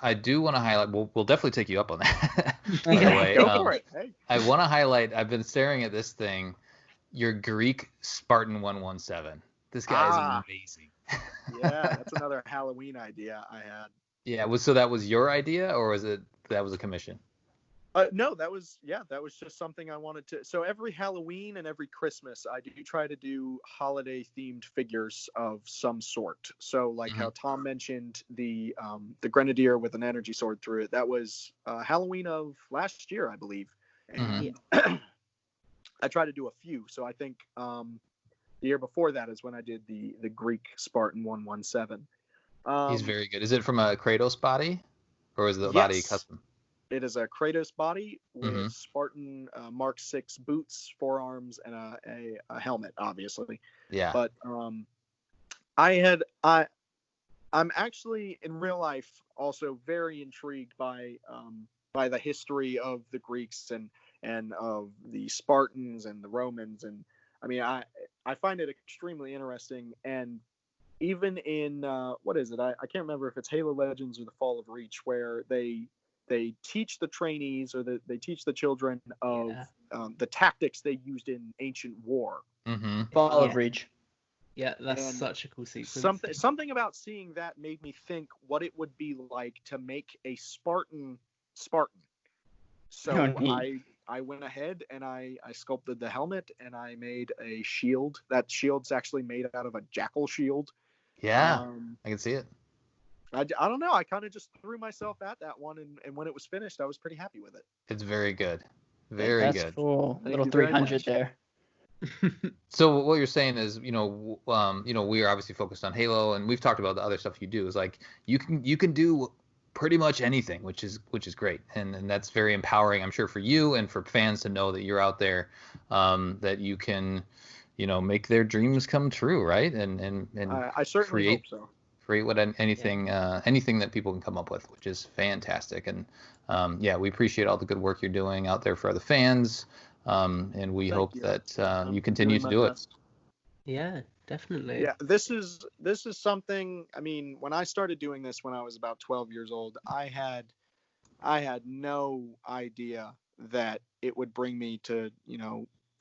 highlight. We'll definitely take you up on that. By the way, Go for it. Hey. I want to highlight. I've been staring at this thing. Your Greek Spartan 117. This guy is amazing. Yeah, that's another Halloween idea I had. Yeah. So that was your idea, or was that was a commission? No, that was just something I wanted to. So every Halloween and every Christmas, I do try to do holiday themed figures of some sort. So like how Tom mentioned the Grenadier with an energy sword through it. That was Halloween of last year, I believe. And I try to do a few. So I think the year before that is when I did the Greek Spartan 117. He's very good. Is it from a Kratos body, or is the body custom? It is a Kratos body with Spartan Mark 6 boots, forearms, and a helmet, obviously. Yeah. But I'm actually in real life also very intrigued by the history of the Greeks and of the Spartans and the Romans, and I mean I find it extremely interesting. And even in what is it? I can't remember if it's Halo Legends or the Fall of Reach, where they teach the trainees or they teach the children of the tactics they used in ancient war. Fall of Reach. Yeah, that's such a cool sequence. Something about seeing that made me think what it would be like to make a Spartan. So I went ahead and I sculpted the helmet and I made a shield. That shield's actually made out of a jackal shield. Yeah, I can see it. I don't know. I kind of just threw myself at that one, and when it was finished, I was pretty happy with it. It's very good. Very That's good. Cool. Little 300 there. So what you're saying is, we are obviously focused on Halo, and we've talked about the other stuff you do. Is like you can do pretty much anything, which is great, and that's very empowering, I'm sure, for you and for fans to know that you're out there, that you can, make their dreams come true, right? And I certainly hope so. Create anything that people can come up with, which is fantastic. And we appreciate all the good work you're doing out there for the fans, and we hope that you continue to do it. Yeah, definitely. Yeah, this is something. I mean, when I started doing this when I was about 12 years old, I had no idea that it would bring me to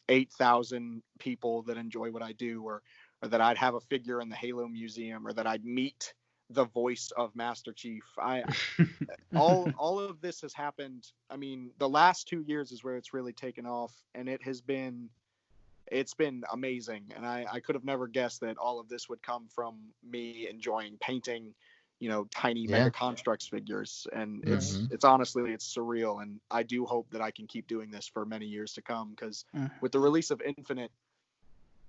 8,000 people that enjoy what I do, or that I'd have a figure in the Halo Museum, or that I'd meet the voice of Master Chief. All of this has happened. I mean, the last 2 years is where it's really taken off, and it's been amazing. And I could have never guessed that all of this would come from me enjoying painting, tiny Mega Construx figures. And it's honestly, it's surreal. And I do hope that I can keep doing this for many years to come, because with the release of Infinite,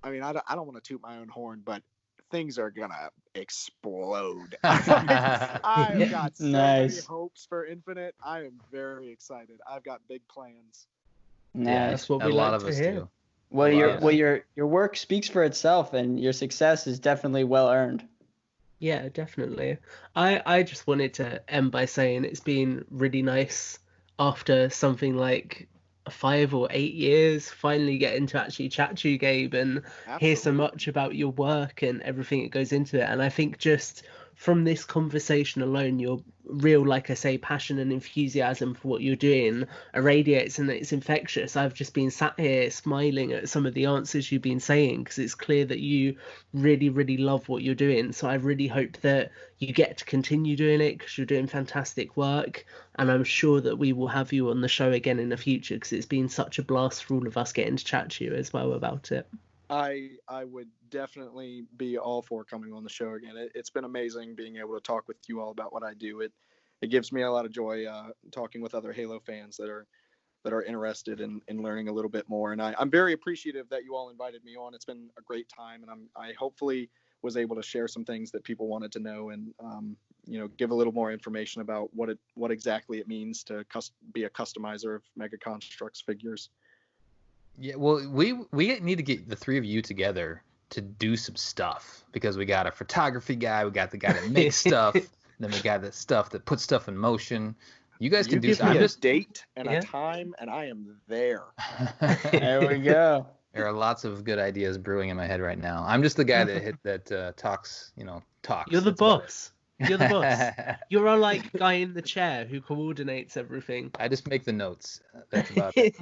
I mean, I don't want to toot my own horn, but things are gonna explode. I've got so many hopes for Infinite. I am very excited. I've got big plans. Yeah, that's what we like to hear. Do. Well, your work speaks for itself, and your success is definitely well earned. Yeah, definitely. I just wanted to end by saying it's been really nice after something like 5 or 8 years finally getting to actually chat to you, Gabe, and hear so much about your work and everything that goes into it. And I think just from this conversation alone, your real, like I say, passion and enthusiasm for what you're doing irradiates, and it's infectious. I've just been sat here smiling at some of the answers you've been saying, because it's clear that you really, really love what you're doing. So I really hope that you get to continue doing it, because you're doing fantastic work. And I'm sure that we will have you on the show again in the future, because it's been such a blast for all of us getting to chat to you as well about it. I would definitely be all for coming on the show again. It's been amazing being able to talk with you all about what I do. It gives me a lot of joy talking with other Halo fans that are interested in learning a little bit more. And I'm very appreciative that you all invited me on. It's been a great time, and I hopefully was able to share some things that people wanted to know, and give a little more information about what exactly it means to be a customizer of Mega Construx figures. Yeah, well, we need to get the three of you together to do some stuff, because we got a photography guy, we got the guy that makes stuff, then we got the stuff that puts stuff in motion. You guys can do something. Give me a date and a time, and I am there. There we go. There are lots of good ideas brewing in my head right now. I'm just the guy that talks. You're the boss. You're the boss. You're our guy in the chair who coordinates everything. I just make the notes. That's about it.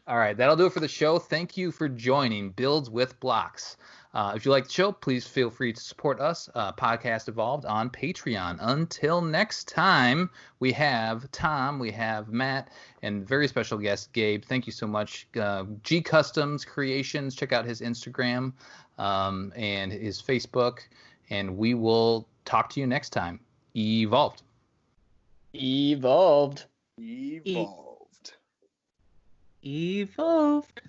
All right, that'll do it for the show. Thank you for joining Builds with Blocks. If you like the show, please feel free to support us, Podcast Evolved, on Patreon. Until next time, we have Tom, we have Matt, and very special guest, Gabe. Thank you so much. G Customs Creations, check out his Instagram and his Facebook, and we will talk to you next time. Evolved. Evolved. Evolved.